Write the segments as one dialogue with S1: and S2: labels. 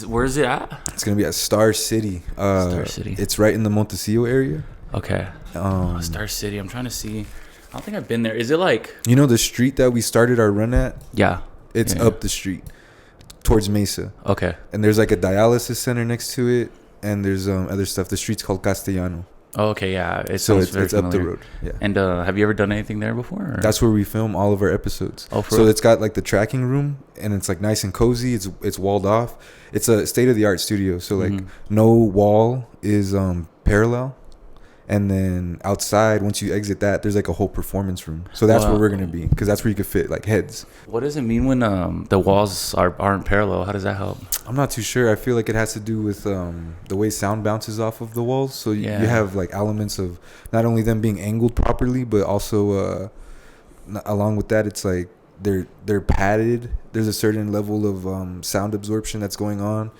S1: Where is it at?
S2: It's gonna be at Star City.
S1: Star City.
S2: It's right in the Montecillo area.
S1: Okay. Star City. I'm trying to see. I don't think I've been there. Is it like?
S2: You know the street that we started our run at?
S1: Yeah.
S2: It's up the street towards Mesa.
S1: Okay.
S2: And there's like a dialysis center next to it, and there's other stuff. The street's called Castellano.
S1: Oh, okay, yeah.
S2: It's up the road. Yeah.
S1: And have you ever done anything there before? Or?
S2: That's where we film all of our episodes.
S1: Oh,
S2: so it's got like the tracking room, and it's like nice and cozy. It's walled off. It's a state of the art studio. So like no wall is parallel. And then outside, once you exit that, there's like a whole performance room. So that's where we're gonna be, because that's where you could fit like heads.
S1: What does it mean when the walls aren't parallel? How does that help?
S2: I'm not too sure. I feel like it has to do with the way sound bounces off of the walls. So you have like elements of not only them being angled properly, but also along with that, it's like they're padded. There's a certain level of sound absorption that's going on.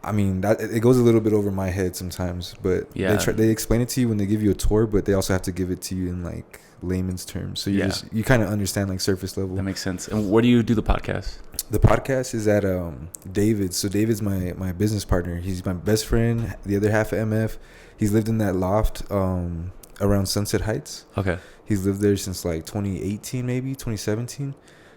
S2: I mean, that it goes a little bit over my head sometimes, but they explain it to you when they give you a tour, but they also have to give it to you in like layman's terms, so you kind of understand like surface level.
S1: That makes sense. And where do you do the podcast?
S2: The podcast is at David. So David's my business partner. He's my best friend, the other half of Emmeff. He's lived in that loft around Sunset Heights.
S1: Okay.
S2: He's lived there since like 2018, maybe 2017,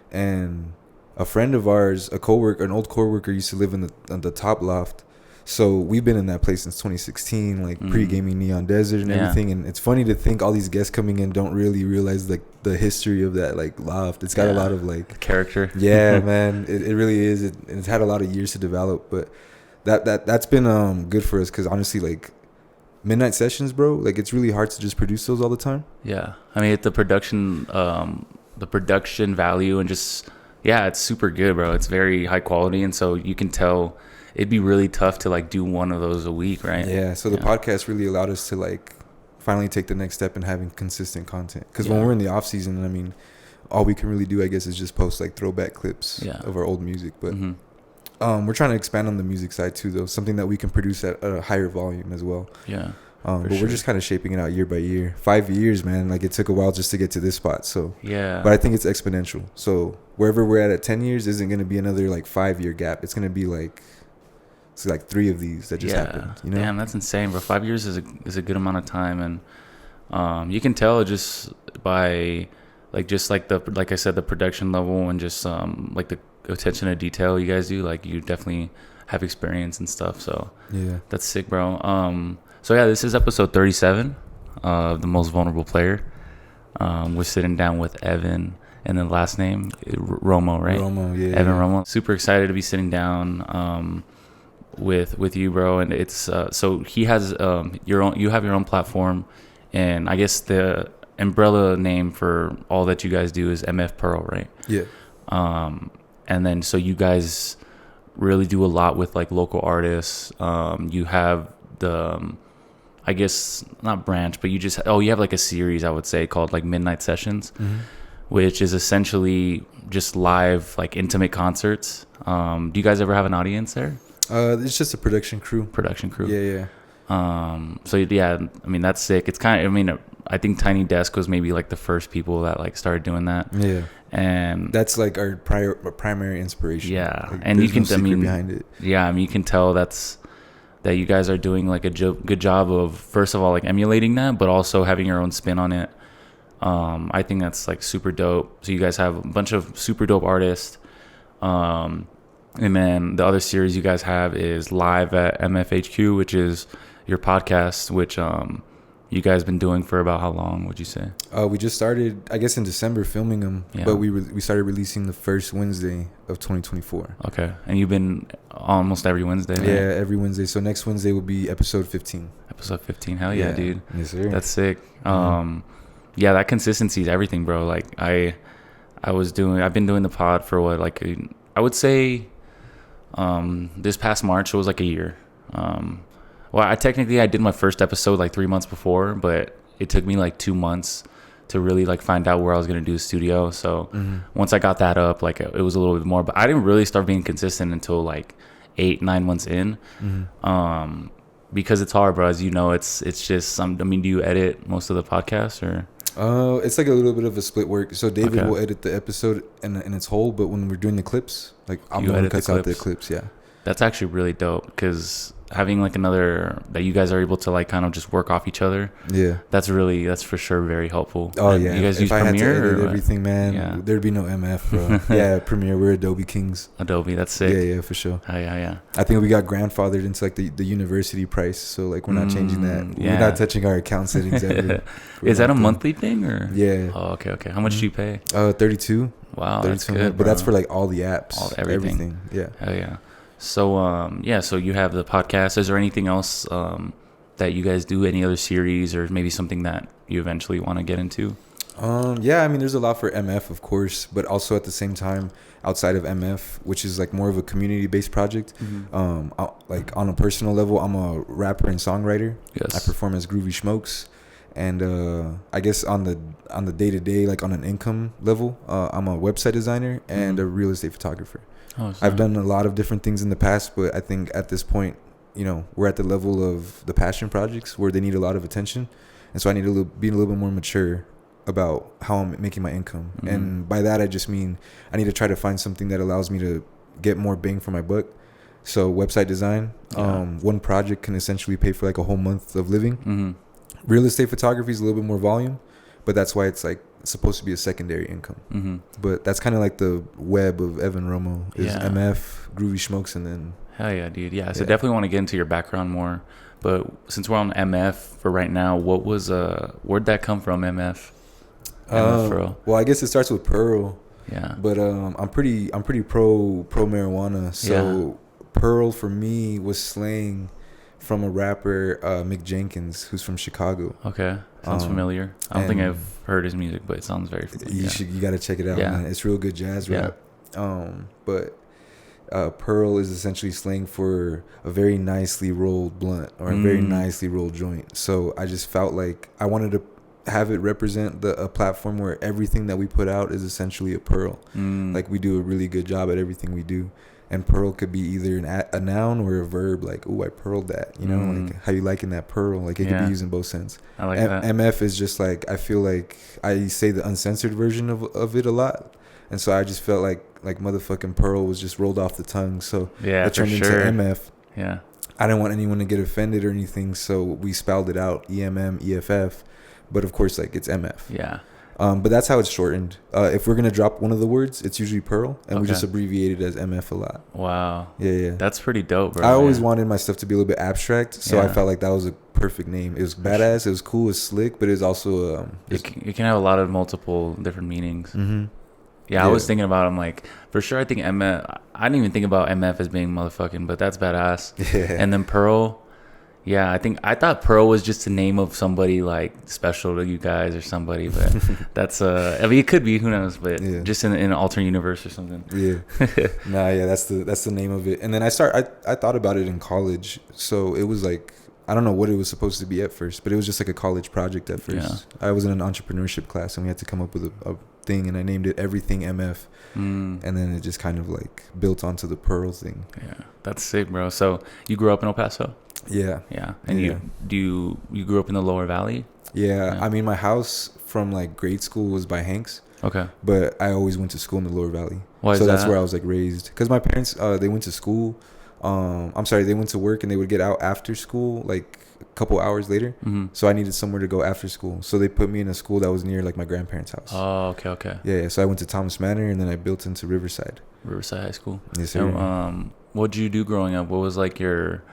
S2: and a friend of ours, an old coworker, used to live in the top loft. So we've been in that place since 2016, like pre-gaming Neon Desert and everything. And it's funny to think all these guests coming in don't really realize like the history of that like loft. It's got a lot of like
S1: character.
S2: Yeah, man, it really is. It's had a lot of years to develop, but that's been good for us, because honestly, like midnight sessions, bro, like it's really hard to just produce those all the time.
S1: Yeah, I mean, the production value and just. Yeah, it's super good, bro. It's very high quality, and so you can tell it'd be really tough to like do one of those a week, right?
S2: Yeah, so the podcast really allowed us to like finally take the next step in having consistent content. Because when we're in the off season, I mean, all we can really do, I guess, is just post like throwback clips of our old music. But we're trying to expand on the music side too, though. Something that we can produce at a higher volume as well.
S1: Yeah.
S2: But we're just kind of shaping it out year by year. 5 years, man. Like it took a while just to get to this spot. So
S1: yeah.
S2: But I think it's exponential. So wherever we're at 10 years isn't going to be another like 5-year gap. It's going to be like 3 of these that just happened. You know?
S1: Damn, that's insane, bro. 5 years is a good amount of time, and you can tell just by like I said, the production level and just like the attention to detail you guys do. Like you definitely have experience and stuff. So
S2: yeah,
S1: that's sick, bro. So yeah, this is episode 37 of The Most Vulnerable Player. We're sitting down with Evan, and then last name Romo, right?
S2: Romo, yeah.
S1: Evan Romo. Super excited to be sitting down with you, bro. And it's so he has you have your own platform, and I guess the umbrella name for all that you guys do is Emmeff Pearl, right?
S2: Yeah.
S1: And then so you guys really do a lot with like local artists. You have the I guess not branch, but you have like a series, I would say, called like Midnight Sessions, which is essentially just live like intimate concerts. Do you guys ever have an audience there?
S2: It's just a production crew. Yeah.
S1: So yeah, I mean, that's sick. It's kind of, I mean, I think Tiny Desk was maybe like the first people that like started doing that.
S2: Yeah.
S1: And
S2: that's like our primary inspiration.
S1: Yeah.
S2: Like,
S1: and you can,
S2: no secret behind it.
S1: Yeah. I mean, you can tell that you guys are doing like a good job of, first of all, like emulating that, but also having your own spin on it. I think that's like super dope. So you guys have a bunch of super dope artists. And then the other series you guys have is Live at MFHQ, which is your podcast, which you guys been doing for about how long, would you say?
S2: We just started, I guess, in December filming them, but we started releasing the first Wednesday of 2024.
S1: Okay, and you've been almost every Wednesday, right?
S2: Yeah, every Wednesday. So next Wednesday will be episode 15.
S1: Episode 15, hell yeah, dude.
S2: Yes, sir.
S1: That's sick. Yeah, that consistency is everything, bro. Like I've been doing the pod for what, like I would say this past March it was like a year. Well, I did my first episode like 3 months before, but it took me like 2 months to really like find out where I was going to do a studio. So once I got that up, like it was a little bit more, but I didn't really start being consistent until like 8-9 months in. Because it's hard, bro. As you know, it's just do you edit most of the podcasts or?
S2: It's like a little bit of a split work. So David will edit the episode in its whole, but when we're doing the clips, like I'm the one who cuts out the clips. Yeah.
S1: That's actually really dope because having like another that you guys are able to like kind of just work off each other.
S2: Yeah.
S1: That's for sure very helpful.
S2: Oh
S1: And
S2: yeah.
S1: you guys
S2: If
S1: use
S2: I had to
S1: Premiere
S2: edit
S1: or
S2: everything, man,
S1: Yeah.
S2: there'd be no MF, bro. Yeah, Premiere. We're Adobe kings.
S1: Adobe, that's sick.
S2: Yeah, for sure.
S1: Yeah.
S2: I think we got grandfathered into like the university price, so like we're not changing that.
S1: Yeah.
S2: We're not touching our account settings ever.
S1: Is that a monthly thing or?
S2: Yeah.
S1: Oh, okay. How much do you pay?
S2: 32.
S1: Wow, that's
S2: 32
S1: good,
S2: but that's
S1: bro.
S2: for like all the apps,
S1: everything.
S2: Yeah.
S1: Hell yeah. So so you have the podcast. Is there anything else that you guys do? Any other series or maybe something that you eventually want to get into?
S2: Yeah, I mean, there's a lot for MF, of course, but also at the same time, outside of MF, which is like more of a community-based project. Like on a personal level, I'm a rapper and songwriter.
S1: Yes.
S2: I perform as Groovy Smokes, and I guess on the day-to-day, like on an income level, I'm a website designer and a real estate photographer.
S1: Oh,
S2: I've done a lot of different things in the past, but I think at this point, you know, we're at the level of the passion projects where they need a lot of attention, and so I need to be a little bit more mature about how I'm making my income. And by that I just mean I need to try to find something that allows me to get more bang for my buck. So website design, one project can essentially pay for like a whole month of living. Real estate photography is a little bit more volume, but that's why it's like it's supposed to be a secondary income. But that's kind of like the web of Evan Romo is MF, Groovy Smokes, and then
S1: hell yeah, dude. Yeah, so definitely want to get into your background more, but since we're on MF for right now, what was where'd that come from, MF?
S2: Well, I guess it starts with Pearl.
S1: Yeah.
S2: But I'm pretty pro marijuana. So Pearl for me was slang from a rapper, Mick Jenkins, who's from Chicago.
S1: Okay. Sounds familiar. I don't think I've heard his music, but it sounds very familiar.
S2: You got to check it out, man. It's real good jazz rap. But Pearl is essentially slang for a very nicely rolled blunt or a very nicely rolled joint. So I just felt like I wanted to have it represent a platform where everything that we put out is essentially a pearl. Like we do a really good job at everything we do, and pearl could be either a noun or a verb. Like, oh, I pearled that, you know, like how you liking that pearl. Like it could be used in both sense.
S1: I like that.
S2: MF is just like, I feel like I say the uncensored version of it a lot, and so I just felt like motherfucking pearl was just rolled off the tongue. So it turned into MF.
S1: Yeah,
S2: I didn't want anyone to get offended or anything, so we spelled it out EMF. But of course, like it's MF.
S1: Yeah.
S2: But that's how it's shortened. If we're gonna drop one of the words, it's usually Pearl, and we just abbreviate it as MF a lot.
S1: Wow.
S2: Yeah.
S1: That's pretty dope, bro.
S2: I always wanted my stuff to be a little bit abstract, so I felt like that was a perfect name. It was badass, it was cool, it was slick, but it's also
S1: it can have a lot of multiple different meanings. Yeah, I was thinking about him like for sure. I think MF. I didn't even think about MF as being motherfucking, but that's badass.
S2: Yeah.
S1: And then Pearl. Yeah, I thought Pearl was just a name of somebody like special to you guys or somebody, but that's I mean it could be, who knows, but just in an alternate universe or something.
S2: That's the name of it. And then I thought about it in college, so it was like I don't know what it was supposed to be at first, but it was just like a college project at first. I was in an entrepreneurship class and we had to come up with a thing, and I named it Everything MF. And then it just kind of like built onto the Pearl thing.
S1: Yeah, that's sick, bro. So you grew up in El Paso?
S2: Yeah.
S1: And you grew up in the Lower Valley?
S2: Yeah. I mean, my house from like grade school was by Hanks.
S1: Okay.
S2: But I always went to school in the Lower Valley.
S1: Why is
S2: so
S1: that?
S2: That's where I was like raised. Because my parents, they went to school. They went to work and they would get out after school like a couple hours later. So I needed somewhere to go after school. So they put me in a school that was near like my grandparents' house.
S1: Oh, okay.
S2: Yeah. So I went to Thomas Manor and then I built into Riverside
S1: High School.
S2: Yes, sir.
S1: And, what'd you do growing up? What was like your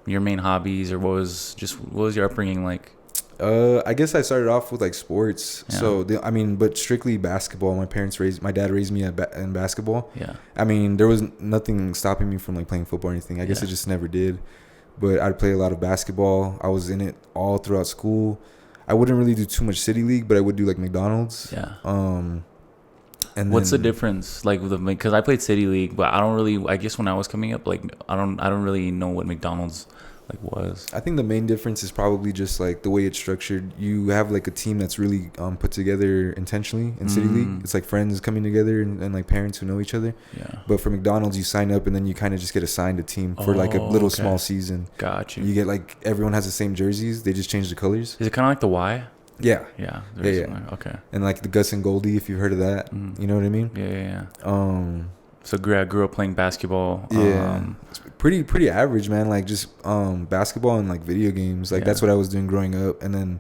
S1: main hobbies, or what was your upbringing like?
S2: I guess I started off with like sports. So but strictly basketball. My dad raised me in basketball.
S1: Yeah.
S2: I mean, there was nothing stopping me from like playing football or anything. I guess I just never did. But I'd play a lot of basketball. I was in it all throughout school. I wouldn't really do too much city league, but I would do like McDonald's.
S1: Yeah. And what's the difference, like, because I played City League, but I don't really. I guess when I was coming up, like, I don't really know what McDonald's like was.
S2: I think the main difference is probably just like the way it's structured. You have like a team that's really put together intentionally in City League. It's like friends coming together and like parents who know each other.
S1: Yeah.
S2: But for McDonald's, you sign up and then you kind of just get assigned a team for like a little small season.
S1: Got you.
S2: You get like everyone has the same jerseys. They just change the colors.
S1: Is it kind of like the Y?
S2: Yeah.
S1: Yeah. Okay.
S2: And like the Gus and Goldie, if you've heard of that, you know what I mean?
S1: Yeah. So I grew up playing basketball.
S2: Pretty average, man. Like just basketball and like video games. Like that's what I was doing growing up. And then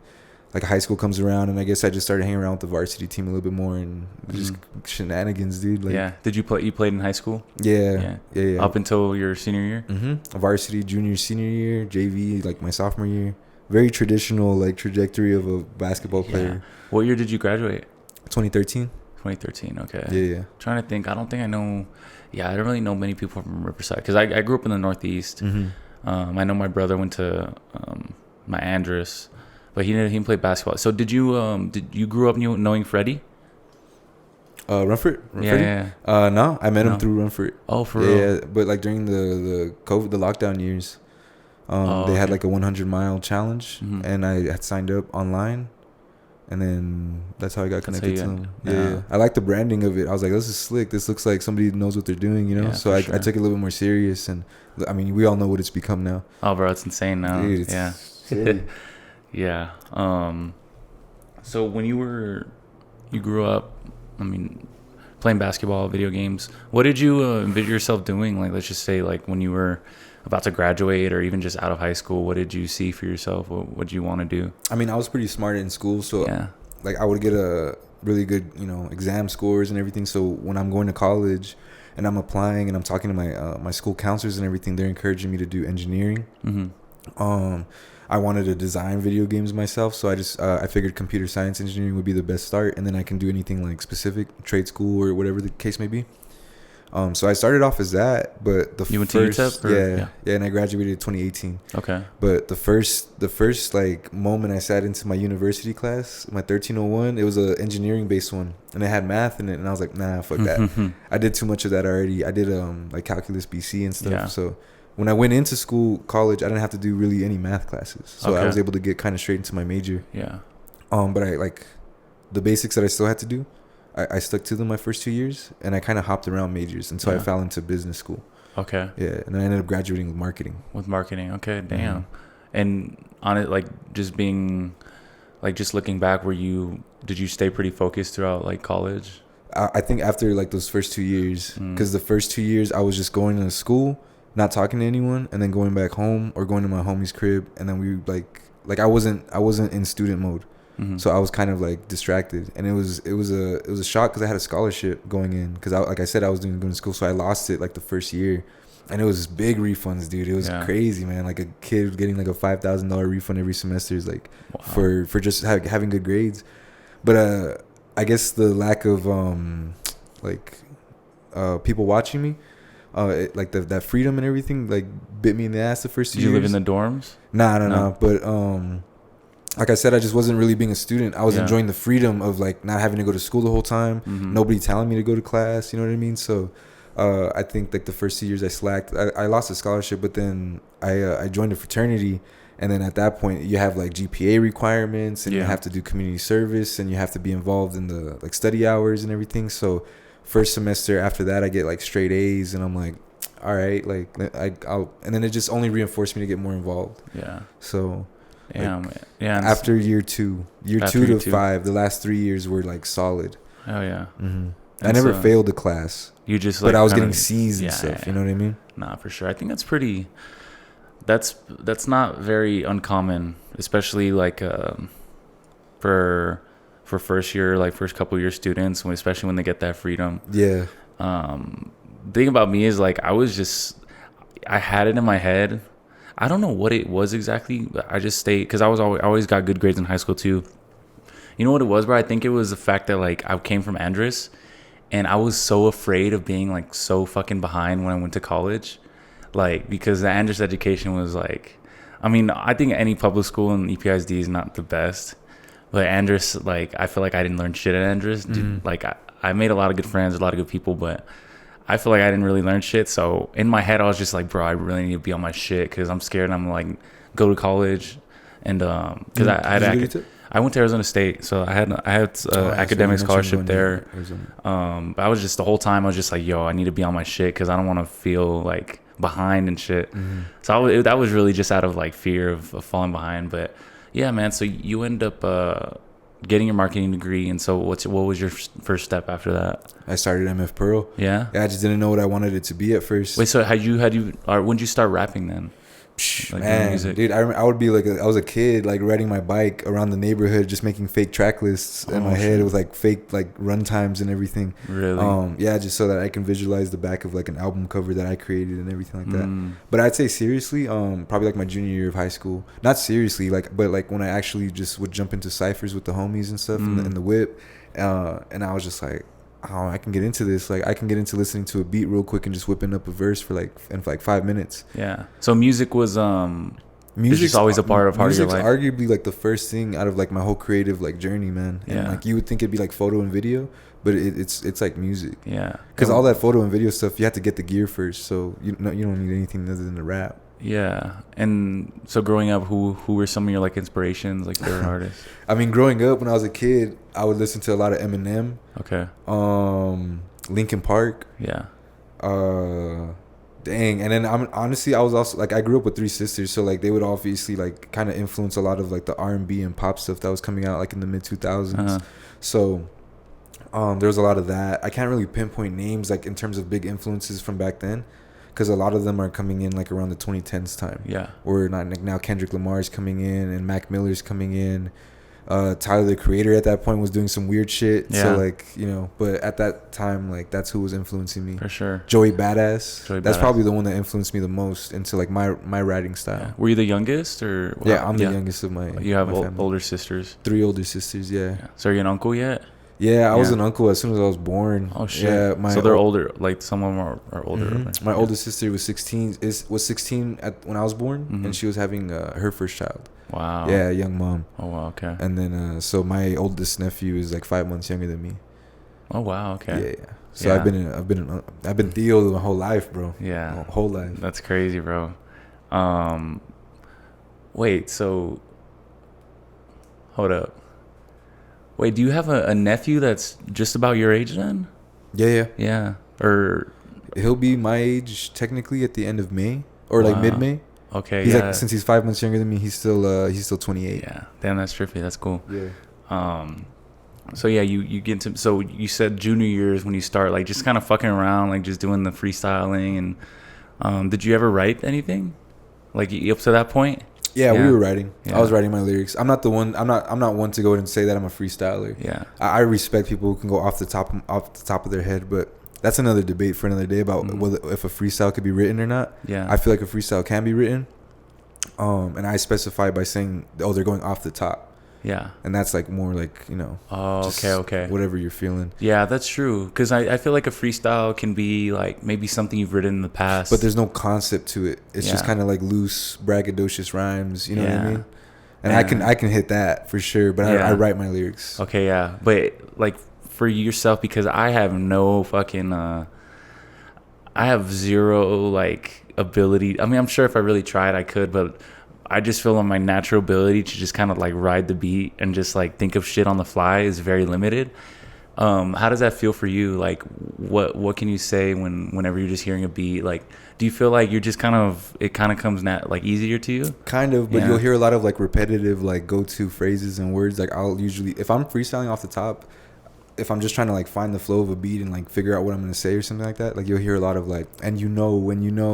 S2: like high school comes around, and I guess I just started hanging around with the varsity team a little bit more, and just shenanigans, dude. Like,
S1: yeah. Did you play? You played in high school?
S2: Yeah.
S1: Up until your senior year?
S2: Varsity, junior, senior year, JV, like my sophomore year. Very traditional like trajectory of a basketball player.
S1: What year did you graduate?
S2: 2013.
S1: 2013. Okay.
S2: Yeah.
S1: Trying to think. I don't think I know. Yeah, I don't really know many people from Riverside because I grew up in the Northeast. I know my brother went to my Andrus, but he didn't play basketball. So did you grew up knowing Freddie?
S2: Rumford?
S1: Yeah.
S2: No, I met him through Rumford.
S1: Oh, for real?
S2: Yeah, but like during the COVID, the lockdown years, they had like a 100-mile challenge, and I had signed up online, and then that's how I got connected to them. Yeah. I like the branding of it. I was like, this is slick. This looks like somebody knows what they're doing, you know? So I took it a little bit more serious, and I mean, we all know what it's become now.
S1: Oh, bro, it's insane now.
S2: Dude,
S1: yeah. So when you grew up, I mean, playing basketball, video games, what did you envision yourself doing? Like, let's just say, like, when you were about to graduate or even just out of high school, what did you see for yourself? What did you want to do?
S2: I mean, I was pretty smart in school, so like I would get a really good, exam scores and everything. So when I'm going to college and I'm applying and I'm talking to my school counselors and everything, they're encouraging me to do engineering. I wanted to design video games myself, so I figured computer science engineering would be the best start, and then I can do anything like specific trade school or whatever the case may be. So I started off as that, but
S1: you went to UTEP?
S2: And I graduated in 2018.
S1: Okay.
S2: But the first like moment I sat into my university class, my 1301, it was a engineering based one, and it had math in it, and I was like, nah, fuck that. I did too much of that already. I did like calculus BC and stuff. So when I went into college, I didn't have to do really any math classes, so I was able to get kind of straight into my major. But I like the basics that I still had to do. I stuck to them my first 2 years, and I kind of hopped around majors until I fell into business school.
S1: Okay.
S2: Yeah, and then I ended up graduating with marketing.
S1: Okay, damn. And on it, like, just being, like, just looking back, did you stay pretty focused throughout, like, college?
S2: I think after, like, those first 2 years, because the first 2 years I was just going to school, not talking to anyone, and then going back home or going to my homie's crib, and then we, like I wasn't in student mode. So I was kind of like distracted, and it was a shock because I had a scholarship going in because like I said, I was going to school, so I lost it like the first year, and it was big refunds, dude. It was crazy, man. Like a kid getting like a $5,000 refund every semester is like for just having good grades. But I guess the lack of people watching me, like that freedom and everything, like bit me in the ass the first 2 years.
S1: Did you live in the dorms?
S2: Nah. But like I said, I just wasn't really being a student. I was enjoying the freedom of like not having to go to school the whole time. Nobody telling me to go to class. You know what I mean? So I think like the first 2 years I slacked. I lost a scholarship, but then I joined a fraternity. And then at that point, you have like GPA requirements, and you have to do community service, and you have to be involved in the like study hours and everything. So first semester after that, I get like straight A's, and I'm like, all right, like I'll. And then it just only reinforced me to get more involved.
S1: Yeah.
S2: So.
S1: After
S2: year two to 5, the last 3 years were like solid.
S1: Oh yeah.
S2: I never failed a class.
S1: You just
S2: but I was getting C's and stuff.
S1: Yeah.
S2: You know what I mean?
S1: Nah, for sure. I think that's pretty. That's not very uncommon, especially like for first year, like first couple year students, especially when they get that freedom.
S2: Yeah.
S1: The thing about me is like I had it in my head. I don't know what it was exactly, but I just stayed because I always got good grades in high school too. You know what it was, bro? I think it was the fact that like I came from Andrus, and I was so afraid of being like so fucking behind when I went to college, like because the Andrus education was like, I mean, I think any public school in EPISD is not the best, but Andrus, like I feel like I didn't learn shit at Andrus. Dude, like I made a lot of good friends, a lot of good people, but I feel like I didn't really learn shit. So in my head, I was just like, bro, I really need to be on my shit because I'm scared. I'm like, go to college. And because I went to Arizona State. So I had academic scholarship there. But I was just the whole time, I was just like, yo, I need to be on my shit because I don't want to feel like behind and shit. So that was really just out of like fear of falling behind. But yeah, man. So you end up, getting your marketing degree. And so what was your first step after that?
S2: I started MF Pearl.
S1: Yeah.
S2: I just didn't know what I wanted it to be at first.
S1: Wait, so when did you start rapping then?
S2: Like, man, dude, I would be like, I was a kid, like riding my bike around the neighborhood, just making fake track lists in my head. It was like fake, like run times and everything.
S1: Really?
S2: Yeah, just so that I can visualize the back of like an album cover that I created and everything like that. But I'd say seriously, probably like my junior year of high school. Not seriously, like, but like when I actually just would jump into ciphers with the homies and stuff in the whip, and I was just like, oh, I can get into this. Like, I can get into listening to a beat real quick and just whipping up a verse for like 5 minutes.
S1: Yeah. So music was music's always a part of your life.
S2: Music's arguably like the first thing out of like my whole creative like journey, man. And like you would think it'd be like photo and video, but it's like music.
S1: Yeah.
S2: Because all that photo and video stuff, you have to get the gear first. So you don't need anything other than the rap.
S1: Yeah. And so growing up, who were some of your like inspirations, like favorite artists?
S2: I mean, growing up when I was a kid, I would listen to a lot of Eminem.
S1: Okay.
S2: Linkin Park.
S1: Yeah.
S2: Dang. And then honestly, I was also like, I grew up with 3 sisters, so like they would obviously like kind of influence a lot of like the R&B and pop stuff that was coming out like in the mid 2000s. So there was a lot of that. I can't really pinpoint names like in terms of big influences from back then, because a lot of them are coming in like around the 2010s time.
S1: Yeah.
S2: Or not like now Kendrick Lamar's coming in and Mac Miller's coming in. Tyler the Creator at that point was doing some weird shit. Yeah. So like, but at that time, like that's who was influencing me.
S1: For sure.
S2: Joey Badass. That's probably the one that influenced me the most into like my writing style.
S1: Yeah. Were you the youngest or?
S2: Yeah, I'm the youngest of my.
S1: You have
S2: my
S1: older sisters.
S2: 3 older sisters. Yeah.
S1: So are you an uncle yet?
S2: Yeah, I was an uncle as soon as I was born.
S1: Oh shit!
S2: Yeah,
S1: so they're older. Like some of them are older.
S2: Mm-hmm. My oldest sister was 16. Was 16 when I was born, and she was having her first child.
S1: Wow.
S2: Yeah, young mom.
S1: Oh wow. Okay.
S2: And then so my oldest nephew is like 5 months younger than me.
S1: Oh wow. Okay.
S2: Yeah. So I've been Theo my whole life, bro.
S1: Yeah.
S2: My whole life.
S1: That's crazy, bro. Wait. So. Hold up. Wait, do you have a nephew that's just about your age then?
S2: Yeah.
S1: Yeah. Or
S2: he'll be my age technically at the end of May or like mid-May.
S1: Okay.
S2: He's like, since he's 5 months younger than me, he's still 28.
S1: Yeah. Damn, that's trippy. That's cool.
S2: Yeah.
S1: So yeah, you get to, so you said junior years when you start like just kind of fucking around, like just doing the freestyling, and did you ever write anything like up to that point?
S2: Yeah, we were writing. Yeah. I was writing my lyrics. I'm not one to go ahead and say that I'm a freestyler.
S1: Yeah.
S2: I respect people who can go off the top of their head, but that's another debate for another day about whether if a freestyle could be written or not.
S1: Yeah.
S2: I feel like a freestyle can be written. And I specify by saying, they're going off the top.
S1: Yeah.
S2: And that's like more like,
S1: Oh, okay.
S2: Whatever you're feeling.
S1: Yeah, that's true. Because I feel like a freestyle can be like maybe something you've written in the past.
S2: But there's no concept to it. It's just kind of like loose, braggadocious rhymes. You know what I mean? And I can hit that for sure. But I write my lyrics.
S1: Okay, yeah. But like for yourself, because I have no fucking... I have zero like ability. I mean, I'm sure if I really tried, I could, but... I just feel like my natural ability to just kind of like ride the beat and just like think of shit on the fly is very limited. How does that feel for you? Like what can you say whenever you're just hearing a beat? Like, do you feel like you're just it kind of comes like easier to you?
S2: Kind of, but you'll hear a lot of like repetitive like go-to phrases and words. Like I'll usually, if I'm freestyling off the top, if I'm just trying to like find the flow of a beat and like figure out what I'm gonna say or something like that, like you'll hear a lot of like, and when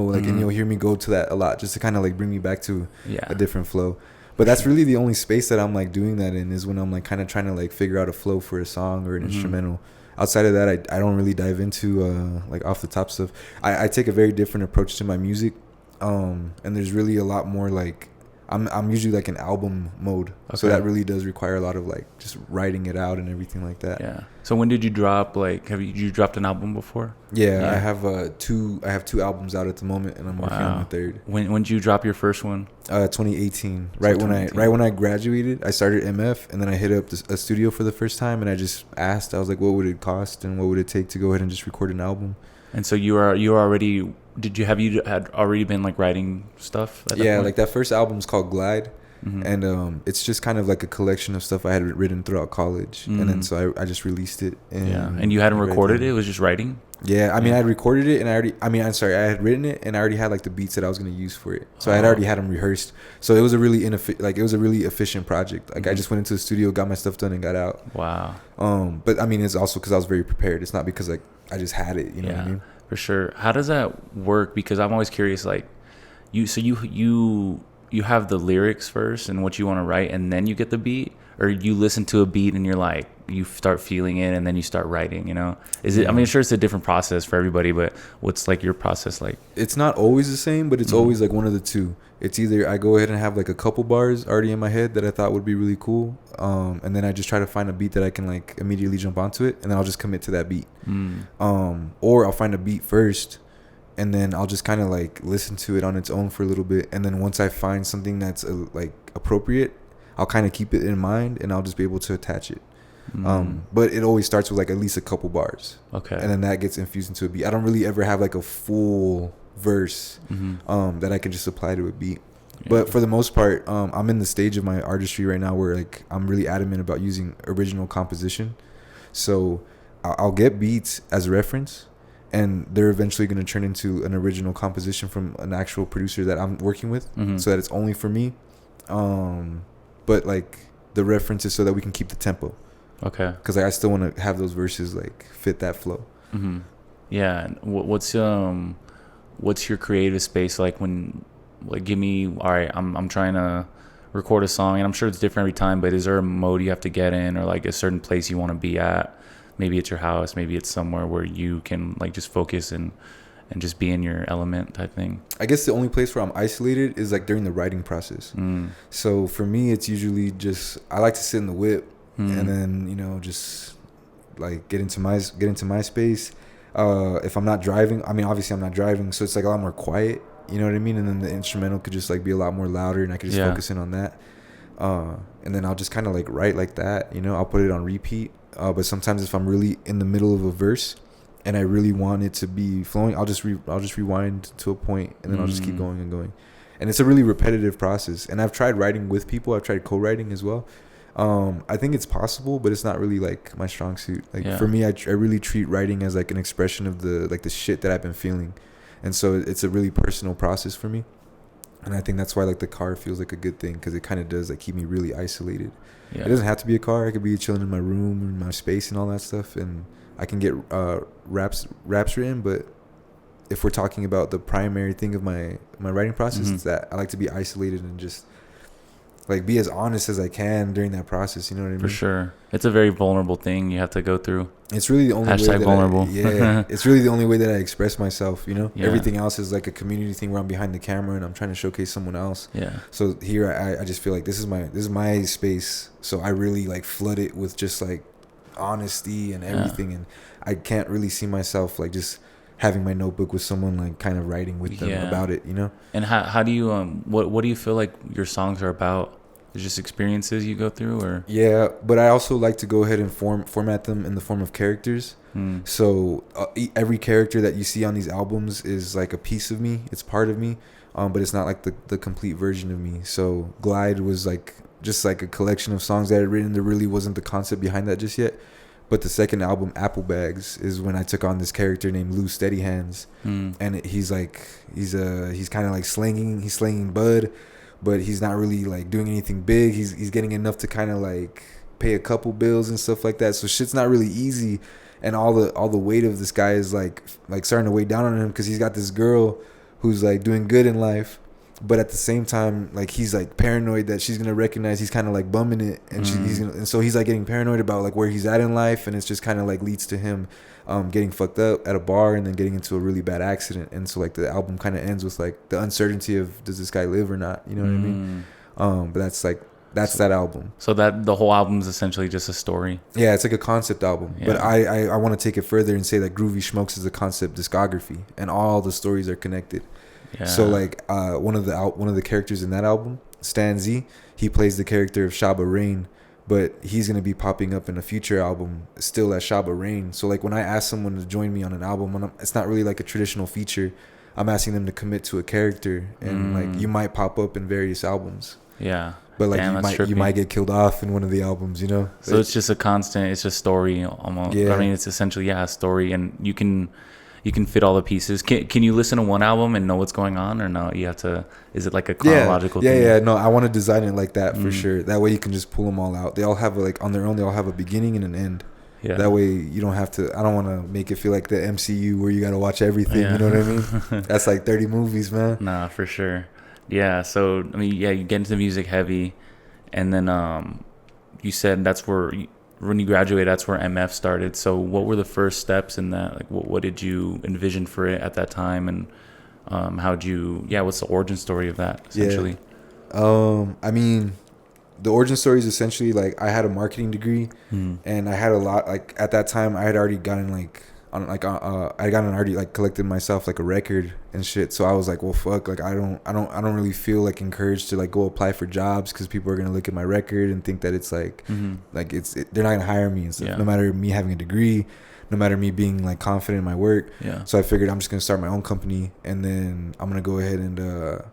S2: like, and you'll hear me go to that a lot just to kind of like bring me back to a different flow. But that's really the only space that I'm like doing that in, is when I'm like kind of trying to like figure out a flow for a song or an instrumental. Outside of that, I don't really dive into like off the top stuff. I take a very different approach to my music, and there's really a lot more like, I'm usually like in album mode. Okay. So that really does require a lot of like just writing it out and everything like that.
S1: Yeah. So when did you drop, like, you dropped an album before?
S2: Yeah. I have two albums out at the moment, and I'm working on my third.
S1: When did you drop your first one?
S2: 2018. Right when I graduated, I started Emmeff, and then I hit up a studio for the first time, and I just asked, I was like, what would it cost and what would it take to go ahead and just record an album?
S1: And so you already, you had already been like writing stuff at that point?
S2: Like that first album's called Glide. And it's just kind of like a collection of stuff I had written throughout college, and then so I just released it.
S1: And you hadn't recorded it? It was just writing?
S2: Yeah, I mean, I had recorded it, and I'm sorry, I had written it, and I already had like the beats that I was gonna use for it. So I had already had them rehearsed. So it was a really efficient project. Like I just went into the studio, got my stuff done, and got out.
S1: Wow.
S2: But I mean, it's also because I was very prepared. It's not because like I just had it. You know what I mean?
S1: For sure. How does that work? Because I'm always curious. Like, you have the lyrics first and what you want to write, and then you get the beat, or you listen to a beat and you're like, you start feeling it and then you start writing, you know? Is it, I mean, sure, it's a different process for everybody, but what's like your process like?
S2: It's not always the same, but it's always like one of the two. It's either I go ahead and have like a couple bars already in my head that I thought would be really cool. And then I just try to find a beat that I can like immediately jump onto it, and then I'll just commit to that beat. Or I'll find a beat first, and then I'll just kind of like listen to it on its own for a little bit. And then once I find something that's like appropriate, I'll kind of keep it in mind, and I'll just be able to attach it. But it always starts with like at least a couple bars.
S1: Okay.
S2: And then that gets infused into a beat. I don't really ever have like a full verse that I can just apply to a beat. Yeah. But for the most part, I'm in the stage of my artistry right now where like I'm really adamant about using original composition. So I'll get beats as a reference, and they're eventually going to turn into an original composition from an actual producer that I'm working with, so that it's only for me. But like the reference is so that we can keep the tempo.
S1: Okay.
S2: Because like, I still want to have those verses like fit that flow.
S1: Yeah. What's your creative space like when, like, give me, all right, I'm trying to record a song, and I'm sure it's different every time, but is there a mode you have to get in, or like a certain place you want to be at? Maybe it's your house, maybe it's somewhere where you can like just focus and just be in your element type thing.
S2: I guess the only place where I'm isolated is like during the writing process. So for me, it's usually just, I like to sit in the whip and then, you know, just like get into my space. If I'm not driving, I mean, obviously I'm not driving, so it's like a lot more quiet, you know what I mean? And then the instrumental could just like be a lot more louder, and I could just focus in on that. And then I'll just kind of like write like that, you know, I'll put it on repeat. But sometimes if I'm really in the middle of a verse and I really want it to be flowing, I'll just rewind to a point, and then I'll just keep going and going. And it's a really repetitive process. And I've tried writing with people. I've tried co-writing as well. I think it's possible, but it's not really like my strong suit. Like for me, I really treat writing as like an expression of the shit that I've been feeling. And so it's a really personal process for me. And I think that's why like the car feels like a good thing, because it kind of does like keep me really isolated. It doesn't have to be a car. I could be chilling in my room, in my space, and all that stuff, and I can get raps written. But if we're talking about the primary thing of my writing process, it's that I like to be isolated and just like be as honest as I can during that process. You know what I mean?
S1: For sure. It's a very vulnerable thing you have to go through.
S2: It's really the only way that
S1: vulnerable.
S2: It's really the only way that I express myself, you know? Everything else is like a community thing where I'm behind the camera and I'm trying to showcase someone else. So here I just feel like this is my space. So I really like flood it with just like honesty and everything. And I can't really see myself like just having my notebook with someone like kind of writing with them about it, you know?
S1: And how do you what do you feel like your songs are about? It's just experiences you go through, or?
S2: Yeah, but I also like to go ahead and format them in the form of characters. So every character that you see on these albums is like a piece of me. It's part of me, but it's not like the complete version of me. So Glide was like just like a collection of songs that I had written. There really wasn't the concept behind that just yet. But the second album, Apple Bags, is when I took on this character named Lou Steady Hands, and he's kind of like slanging bud. But he's not really like doing anything big. He's getting enough to kind of like pay a couple bills and stuff like that. So shit's not really easy, and all the weight of this guy is like starting to weigh down on him, because he's got this girl who's like doing good in life, but at the same time like he's like paranoid that she's gonna recognize he's kind of like bumming it, and and so he's like getting paranoid about like where he's at in life, and it's just kind of like leads to him getting fucked up at a bar and then getting into a really bad accident. And so like the album kind of ends with like the uncertainty of, does this guy live or not, you know what I mean? But that's that album.
S1: So that the whole album is essentially just a story.
S2: Yeah, it's like a concept album. But I want to take it further and say that Groovy Schmokes is a concept discography, and all the stories are connected. So like one of the characters in that album, Stan Z, he plays the character of Shaba Rain, but he's going to be popping up in a future album still as Shaba Rain. So like when I ask someone to join me on an album, it's not really like a traditional feature. I'm asking them to commit to a character, and like you might pop up in various albums.
S1: Yeah.
S2: but like
S1: Damn,
S2: you might get killed off in one of the albums, you know.
S1: So it's just a constant. It's just story almost.
S2: Yeah.
S1: I mean, it's essentially a story, and you can fit all the pieces. Can you listen to one album and know what's going on, or no? You have to. Is it like a chronological thing?
S2: Yeah. No, I want to design it like that for sure. That way you can just pull them all out. They all have like on their own. They all have a beginning and an end. Yeah. That way you don't have to. I don't want to make it feel like the MCU where you got to watch everything. Yeah. You know what I mean? That's like 30 movies, man.
S1: Nah, for sure. Yeah. So I mean, you get into music heavy, and then you said that's where. When you graduated, that's where Emmeff started. So what were the first steps in that? Like, what did you envision for it at that time? And how'd you, what's the origin story of that, essentially?
S2: Yeah. I mean, the origin story is essentially, like, I had a marketing degree, and I had a lot, like, at that time, I had already gotten, like, already, like, collected myself, like, a record and shit. So I was like, well, fuck, like, I don't really feel, like, encouraged to, like, go apply for jobs because people are going to look at my record and think that it's, like, they're not going to hire me and stuff. Yeah. No matter me having a degree, no matter me being, like, confident in my work. Yeah. So I figured I'm just going to start my own company, and then I'm going to go ahead and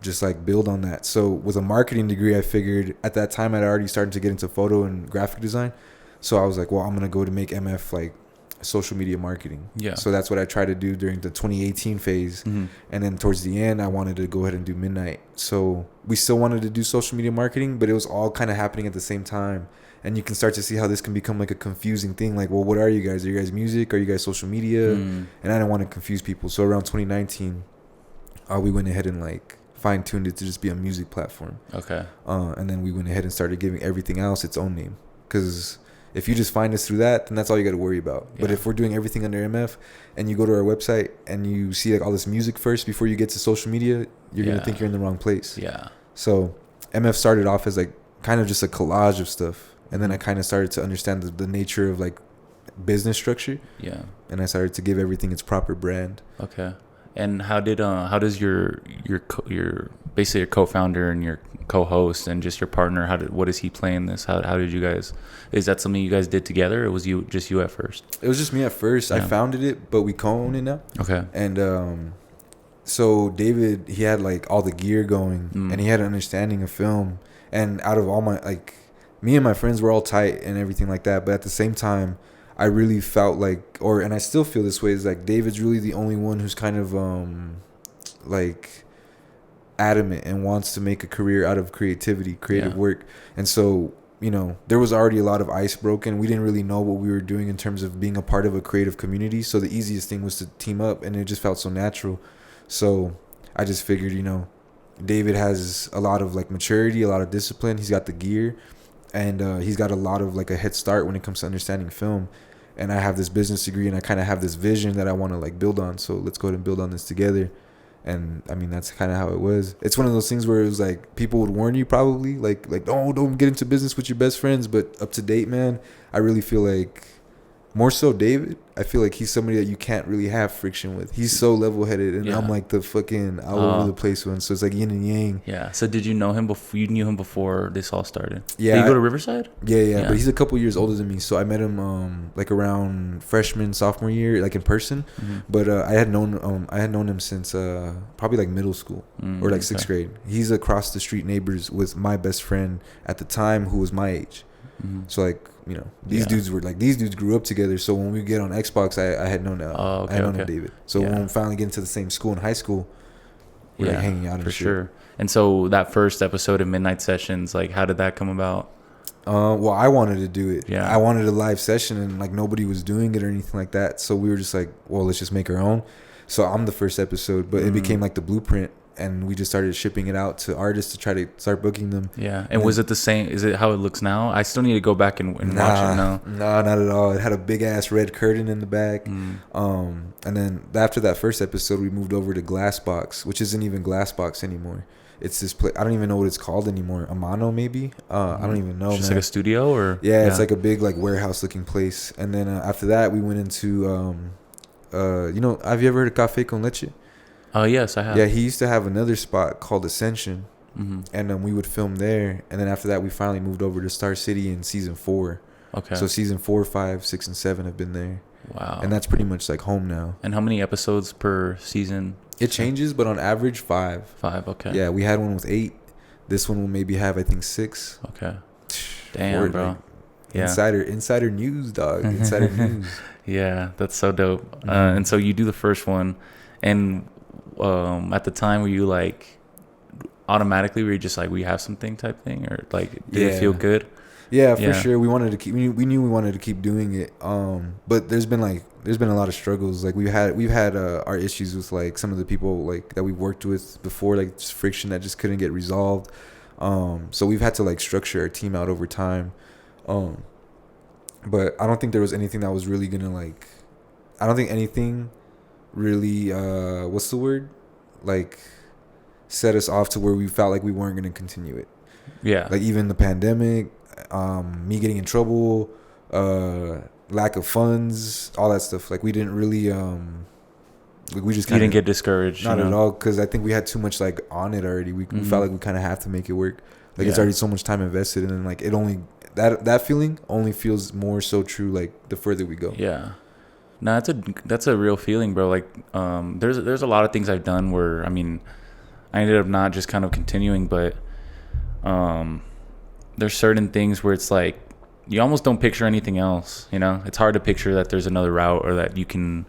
S2: just, like, build on that. So with a marketing degree, I figured at that time I'd already started to get into photo and graphic design. So I was like, well, I'm going to go to make Emmeff, like, social media marketing. Yeah. So that's what I tried to do during the 2018 phase. And then towards the end, I wanted to go ahead and do Midnight. So we still wanted to do social media marketing, but it was all kind of happening at the same time. And you can start to see how this can become like a confusing thing. Like, well, what are you guys? Are you guys music? Are you guys social media? And I didn't want to confuse people. So around 2019, we went ahead and like fine-tuned it to just be a music platform. Okay. And then we went ahead and started giving everything else its own name. Because if you just find us through that, then that's all you got to worry about. Yeah. But if we're doing everything under Emmeff and you go to our website and you see like all this music first before you get to social media, you're going to think you're in the wrong place. Yeah. So Emmeff started off as like kind of just a collage of stuff. And then I kind of started to understand the nature of like business structure. Yeah. And I started to give everything its proper brand. Okay. And how does your basically your co-founder and your co-host and just your partner, what is he playing this? How did you guys, is that something you guys did together, or was you at first? It was just me at first. Yeah. I founded it, but we co-own it now. Okay. And so David, he had like all the gear going, and he had an understanding of film, and out of all my, like, me and my friends were all tight and everything like that, but at the same time I really felt like, and I still feel this way, is like David's really the only one who's kind of like adamant and wants to make a career out of creative work. And so, you know, there was already a lot of ice broken. We didn't really know what we were doing in terms of being a part of a creative community. So the easiest thing was to team up, and it just felt so natural. So I just figured, you know, David has a lot of like maturity, a lot of discipline. He's got the gear, and he's got a lot of like a head start when it comes to understanding film. And I have this business degree, and I kind of have this vision that I want to like build on. So let's go ahead and build on this together. And I mean, that's kind of how it was. It's one of those things where it was like people would warn you probably like, oh, don't get into business with your best friends. But up to date, man, I really feel like more so David, I feel like he's somebody that you can't really have friction with. He's so level-headed, and I'm like the fucking all over the place one. So it's like yin and yang. Yeah. So did you know him before? You knew him before this all started? Yeah. Did you go to Riverside? Yeah. But he's a couple years older than me, so I met him like around freshman, sophomore year, like in person. But I had known him since probably like middle school or like sixth grade. He's across the street neighbors with my best friend at the time, who was my age. So like, you know, these dudes grew up together. So when we get on Xbox, I had known I had known David. So when we finally get into the same school in high school, we're like hanging out and for shit. Sure. And so that first episode of Midnight Sessions, like, how did that come about? Well, I wanted to do it. Yeah. I wanted a live session, and like nobody was doing it or anything like that. So we were just like, well, let's just make our own. So I'm the first episode, but it became like the blueprint. And we just started shipping it out to artists to try to start booking them. Yeah. And was it the same? Is it how it looks now? I still need to go back and watch it now. No, not at all. It had a big ass red curtain in the back. And then after that first episode, we moved over to Glassbox, which isn't even Glassbox anymore. It's this place. I don't even know what it's called anymore. Amano, maybe? I don't even know. It's just like a studio, or? Yeah, it's like a big like warehouse looking place. And then after that, we went into, you know, have you ever heard of Café con Leche? Oh, yes, I have. Yeah, he used to have another spot called Ascension, and we would film there. And then after that, we finally moved over to Star City in season 4. Okay. So season 4, 5, 6, and 7 have been there. Wow. And that's pretty much like home now. And how many episodes per season? It changes, but on average, 5. 5, okay. Yeah, we had one with 8. This one will maybe have, I think, 6.
S1: Okay. Damn, bro.
S2: Like,
S1: Yeah.
S2: Insider news, dog. Insider news.
S1: Yeah, that's so dope.
S2: Mm-hmm.
S1: And so you do the first one, and at the time, were you like automatically were you just like we have something type thing, or like did it feel good?
S2: Yeah, for sure. We wanted to keep. We knew we wanted to keep doing it. But there's been a lot of struggles. Like we've had our issues with like some of the people like that we worked with before, like just friction that just couldn't get resolved. So we've had to like structure our team out over time. But I don't think there was anything that was really gonna like. I don't think anything really. What's the word? Like set us off to where we felt like we weren't gonna continue it.
S1: Yeah.
S2: Like even the pandemic, me getting in trouble, lack of funds, all that stuff. Like we didn't really, like we just
S1: you didn't get discouraged.
S2: Not at all, because I think we had too much like on it already. We felt like we kind of have to make it work. Like it's already so much time invested, and then like it only that feeling only feels more so true like the further we go.
S1: Yeah. No, that's a real feeling, bro. Like, there's a lot of things I've done where I mean, I ended up not just kind of continuing, but there's certain things where it's like you almost don't picture anything else. You know, it's hard to picture that there's another route or that you can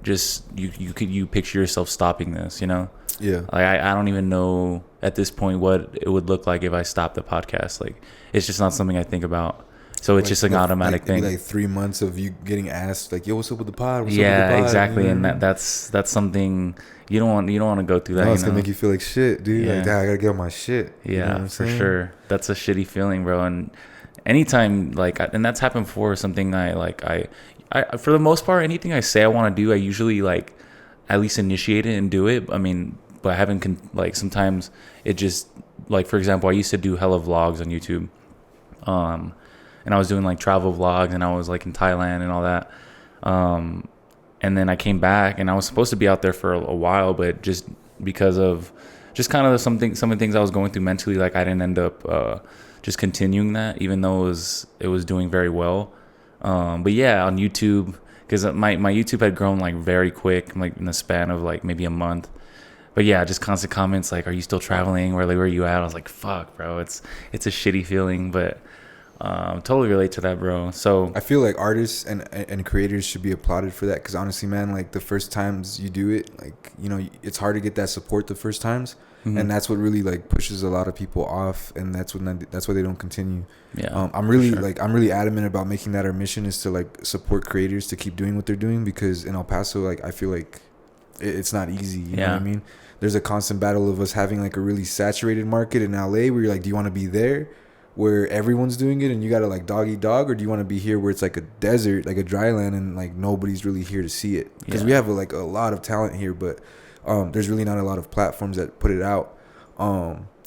S1: just you picture yourself stopping this. You know,
S2: yeah.
S1: Like I don't even know at this point what it would look like if I stopped the podcast. Like it's just not something I think about. So it's like, just an automatic thing.
S2: Like 3 months of you getting asked, like, "Yo, what's up with the pod?" What's up
S1: yeah,
S2: with the pod?
S1: exactly. And that's something you don't want to go through that.
S2: No, it's gonna make you feel like shit, dude.
S1: Yeah.
S2: Like, I gotta get on my shit.
S1: Yeah,
S2: you know what I'm
S1: for
S2: saying?
S1: sure. That's a shitty feeling, bro. And anytime, like, and that's happened before. Something I for the most part, anything I say I want to do, I usually like at least initiate it and do it. I mean, but I haven't like sometimes it just like, for example, I used to do hella vlogs on YouTube. And I was doing like travel vlogs, and I was like in Thailand and all that. And then I came back, and I was supposed to be out there for a while, but just because of just kind of some of the things I was going through mentally, like I didn't end up just continuing that, even though it was doing very well. But yeah, on YouTube, because my YouTube had grown like very quick, like in the span of like maybe a month. But yeah, just constant comments like, "Are you still traveling? Where are you at?" I was like, "Fuck, bro, it's a shitty feeling," but. Totally relate to that, bro. So
S2: I feel like artists and creators should be applauded for that, because honestly, man, like the first times you do it, like, you know, it's hard to get that support the first times, and that's what really like pushes a lot of people off, and that's why they don't continue.
S1: Yeah,
S2: I'm really adamant about making that our mission is to like support creators to keep doing what they're doing, because in El Paso, like I feel like it's not easy. You know what I mean? There's a constant battle of us having like a really saturated market in LA where you're like, do you want to be there where everyone's doing it and you gotta like dog eat dog, or do you want to be here where it's like a desert, like a dry land, and like nobody's really here to see it? Because we have like a lot of talent here, but there's really not a lot of platforms that put it out.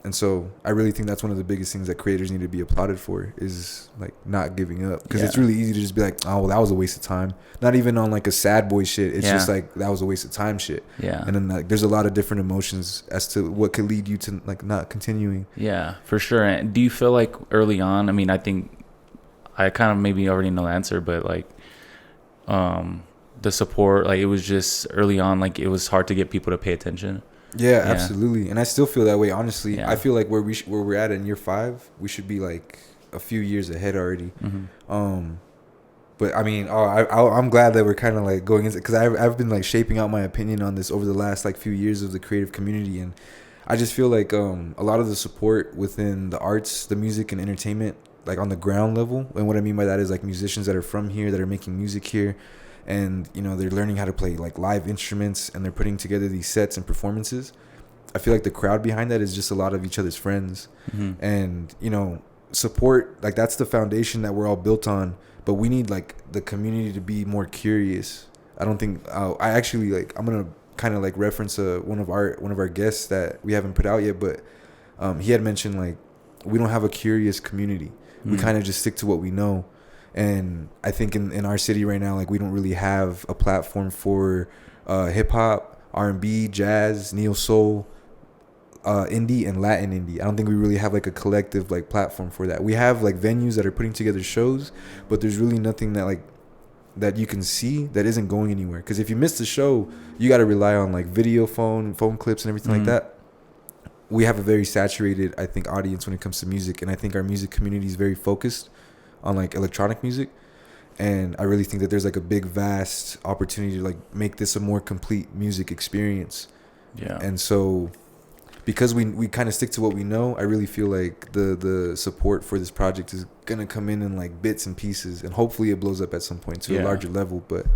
S2: And so I really think that's one of the biggest things that creators need to be applauded for, is like not giving up, because it's really easy to just be like, oh well, that was a waste of time. Not even on like a sad boy shit, it's just like that was a waste of time shit. And then like there's a lot of different emotions as to what could lead you to like not continuing.
S1: Yeah, for sure. And do you feel like early on, I mean, I think I kind of maybe already know the answer, but like the support, like it was just early on, like it was hard to get people to pay attention.
S2: Yeah, absolutely. And I still feel that way, honestly. I feel like where we're at in year 5, we should be like a few years ahead already. But I mean, I'm glad that we're kind of like going into, because I've been like shaping out my opinion on this over the last like few years of the creative community, and I just feel like a lot of the support within the arts, the music and entertainment, like on the ground level, and what I mean by that is like musicians that are from here, that are making music here, and you know, they're learning how to play like live instruments, and they're putting together these sets and performances. I feel like the crowd behind that is just a lot of each other's friends, and you know, support, like that's the foundation that we're all built on. But we need like the community to be more curious. I don't think I actually like, I'm gonna kind of like reference one of our guests that we haven't put out yet, but he had mentioned like we don't have a curious community. We kind of just stick to what we know. And I think in our city right now, like we don't really have a platform for hip hop, R&B, jazz, neo soul, indie and Latin indie. I don't think we really have like a collective like platform for that. We have like venues that are putting together shows, but there's really nothing that like that you can see that isn't going anywhere. Because if you miss the show, you got to rely on like video, phone clips and everything like that. we have a very saturated, I think, audience when it comes to music, and I think our music community is very focused on like electronic music, and I really think that there's like a big, vast opportunity to like make this a more complete music experience.
S1: Yeah.
S2: And so, because we kind of stick to what we know, I really feel like the support for this project is gonna come in like bits and pieces, and hopefully it blows up at some point to a larger level. But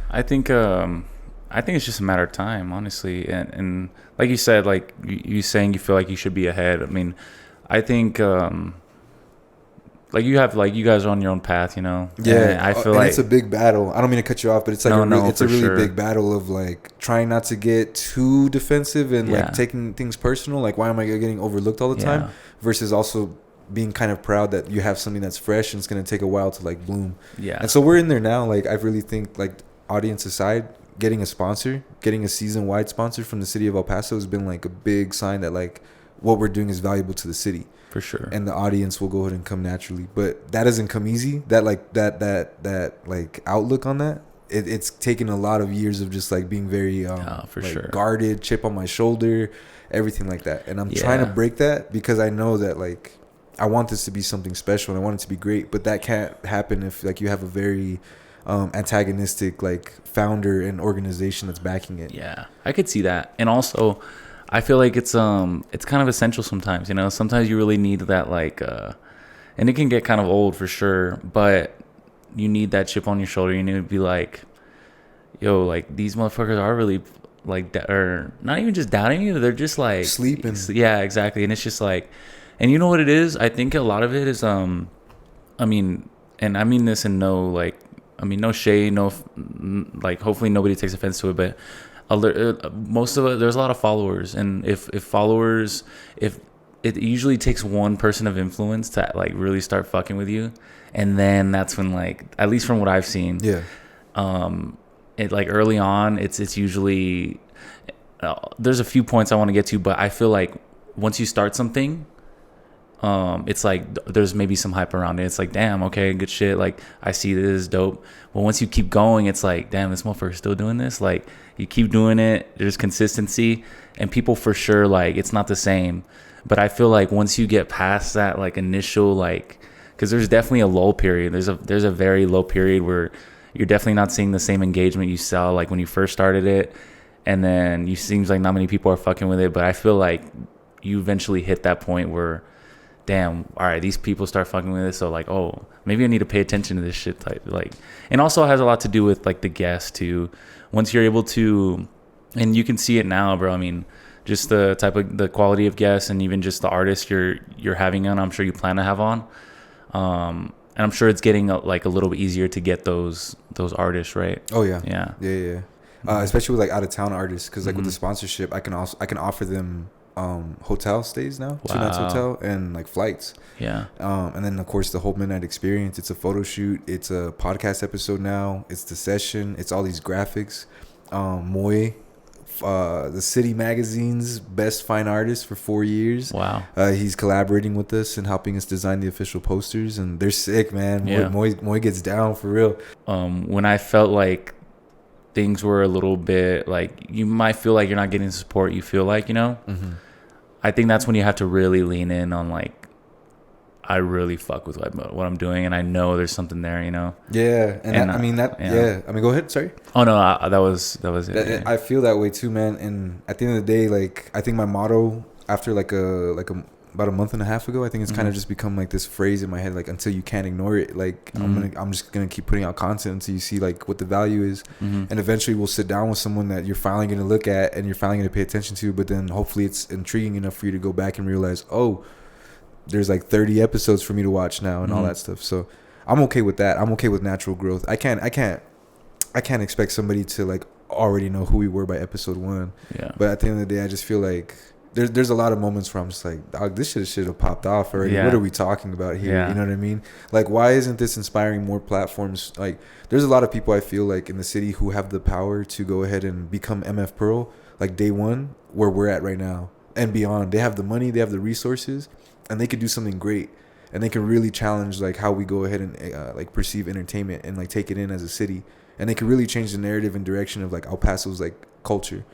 S1: I think it's just a matter of time, honestly. And like you said, like you saying you feel like you should be ahead. I mean, I think like you guys are on your own path, you know.
S2: Yeah,
S1: and I feel
S2: and
S1: like
S2: it's a big battle. I don't mean to cut you off, but it's like it's a really big battle of like trying not to get too defensive and like taking things personal. Like, why am I getting overlooked all the time? Versus also being kind of proud that you have something that's fresh and it's gonna take a while to like bloom.
S1: Yeah.
S2: And so we're in there now. Like, I really think, like, audience aside, getting a season-wide sponsor from the city of El Paso has been like a big sign that like what we're doing is valuable to the city.
S1: For sure.
S2: And the audience will go ahead and come naturally. But that doesn't come easy. That like outlook on that, it's taken a lot of years of just like being very guarded, chip on my shoulder, everything like that. And I'm trying to break that, because I know that like I want this to be something special and I want it to be great. But that can't happen if like you have a very antagonistic like founder and organization that's backing it.
S1: Yeah, I could see that. And also, I feel like it's kind of essential sometimes, you know. Sometimes you really need that, like and it can get kind of old for sure, but you need that chip on your shoulder. You need to be like, yo, like these motherfuckers are really like or not even just doubting you, they're just like
S2: sleeping.
S1: Yeah, exactly. And it's just like, and you know what it is? I think a lot of it is I mean, and I mean this in no shade, like hopefully nobody takes offense to it, but most of it, there's a lot of followers, and if it usually takes one person of influence to like really start fucking with you, and then that's when, like, at least from what I've seen, it like early on, it's usually there's a few points I want to get to, but I feel like once you start something, it's like there's maybe some hype around it. It's like, damn, okay, good shit. Like, I see this is dope. But once you keep going, it's like, damn, this motherfucker's still doing this. Like, you keep doing it. There's consistency, and people for sure, like, it's not the same. But I feel like once you get past that, like, initial, like, because there's definitely a lull period. There's a very low period where you're definitely not seeing the same engagement you saw like when you first started it, and then you seems like not many people are fucking with it. But I feel like you eventually hit that point where, damn, all right, these people start fucking with it, so like, oh, maybe I need to pay attention to this shit type, like. And also has a lot to do with like the guests too. Once you're able to, and you can see it now, bro. I mean, just the quality of guests, and even just the artists you're having on, I'm sure you plan to have on, and I'm sure it's getting like a little bit easier to get those artists, right?
S2: Oh yeah. Especially with like out of town artists, because like with the sponsorship, I can offer them hotel stays now, 2 nights hotel, and like flights. And then of course the whole midnight experience. It's a photo shoot, it's a podcast episode now, it's the session, it's all these graphics. Moy, the City Magazine's best fine artist for 4 years.
S1: Wow.
S2: He's collaborating with us and helping us design the official posters, and they're sick, man. Moy gets down for real.
S1: When I felt like things were a little bit like, you might feel like you're not getting the support you feel like, you know. I think that's when you have to really lean in on like, I really fuck with what I'm doing, and I know there's something there, you know.
S2: I mean, go ahead, sorry.
S1: Oh no, that was it.
S2: I feel that way too, man. And at the end of the day, like, I think my motto after about a month and a half ago, I think it's kind of just become like this phrase in my head, like, until you can't ignore it. Like, I'm just gonna keep putting out content until you see like what the value is, and eventually we'll sit down with someone that you're finally gonna look at and you're finally gonna pay attention to. But then hopefully it's intriguing enough for you to go back and realize, oh, there's like 30 episodes for me to watch now, and all that stuff. So I'm okay with that. I'm okay with natural growth. I can't expect somebody to like already know who we were by episode 1. But at the end of the day, I just feel like there's a lot of moments where I'm just like, dog, this shit should have popped off already. What are we talking about here? You know what I mean? Like, why isn't this inspiring more platforms? Like, there's a lot of people I feel like in the city who have the power to go ahead and become Emmeff Pearl, like day one, where we're at right now and beyond. They have the money, they have the resources, and they could do something great. And they can really challenge like how we go ahead and like perceive entertainment and like take it in as a city. And they could really change the narrative and direction of like El Paso's like culture.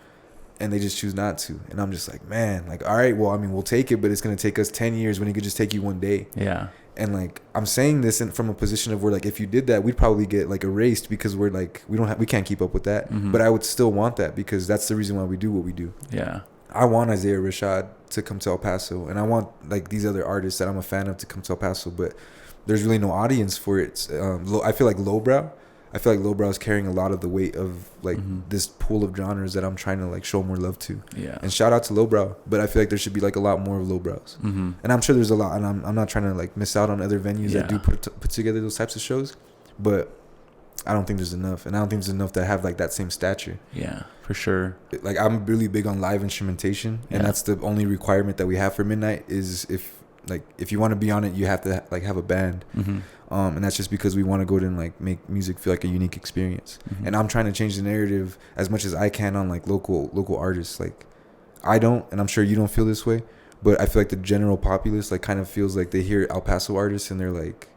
S2: and they just choose not to. And I'm just like, man, like, all right, well, I mean, we'll take it, but it's gonna take us 10 years when it could just take you one day.
S1: Yeah.
S2: And like, I'm saying this from a position of where like, if you did that, we'd probably get like erased because we're like, we can't keep up with that. But I would still want that because that's the reason why we do what we do.
S1: Yeah.
S2: I want Isaiah Rashad to come to El Paso, and I want like these other artists that I'm a fan of to come to El Paso, but there's really no audience for it. I feel like Lowbrow is carrying a lot of the weight of like this pool of genres that I'm trying to like show more love to.
S1: Yeah.
S2: And shout out to Lowbrow, but I feel like there should be like a lot more of Lowbrows. And I'm sure there's a lot, and I'm not trying to like miss out on other venues that do put together those types of shows, but I don't think there's enough, and I don't think there's enough that have like that same stature.
S1: Yeah, for sure.
S2: Like, I'm really big on live instrumentation, and that's the only requirement that we have for Midnight is if you want to be on it, you have to like have a band. And that's just because we want to go to and like make music feel like a unique experience. And I'm trying to change the narrative as much as I can on like local artists. Like, I don't, and I'm sure you don't feel this way, but I feel like the general populace like kind of feels like they hear El Paso artists and they're like,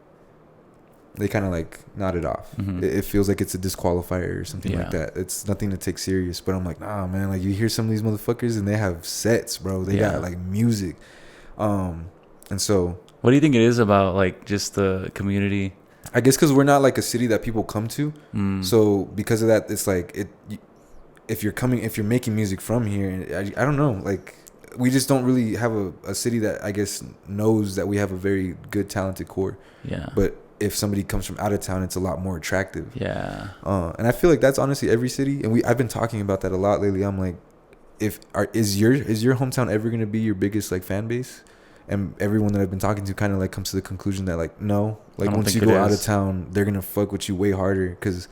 S2: they kind of like nod it off. It feels like it's a disqualifier or something like that. It's nothing to take serious. But I'm like, nah, man. Like, you hear some of these motherfuckers and they have sets, bro. They got like music. And so,
S1: what do you think it is about like just the community?
S2: I guess because we're not like a city that people come to. So because of that, it's like if you're making music from here, I don't know. Like, we just don't really have a city that I guess knows that we have a very good, talented core. Yeah. But if somebody comes from out of town, it's a lot more attractive. Yeah. And I feel like that's honestly every city, and I've been talking about that a lot lately. I'm like, is your hometown ever gonna be your biggest like fan base? And everyone that I've been talking to kind of like comes to the conclusion that like, no, like once you go out of town, they're gonna fuck with you way harder because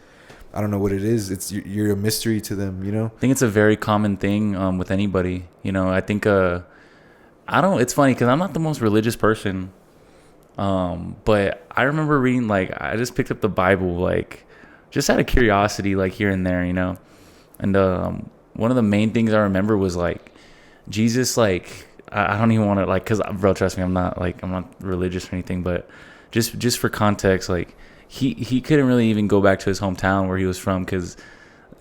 S2: I don't know what it is. It's you're a mystery to them, you know.
S1: I think it's a very common thing with anybody. You know, I think it's funny because I'm not the most religious person. But I remember reading, like, I just picked up the Bible, like, just out of curiosity, like, here and there, you know? And, one of the main things I remember was, like, Jesus, like, I don't even want to, like, cause bro, trust me, I'm not religious or anything, but just for context, like, he couldn't really even go back to his hometown where he was from. Cause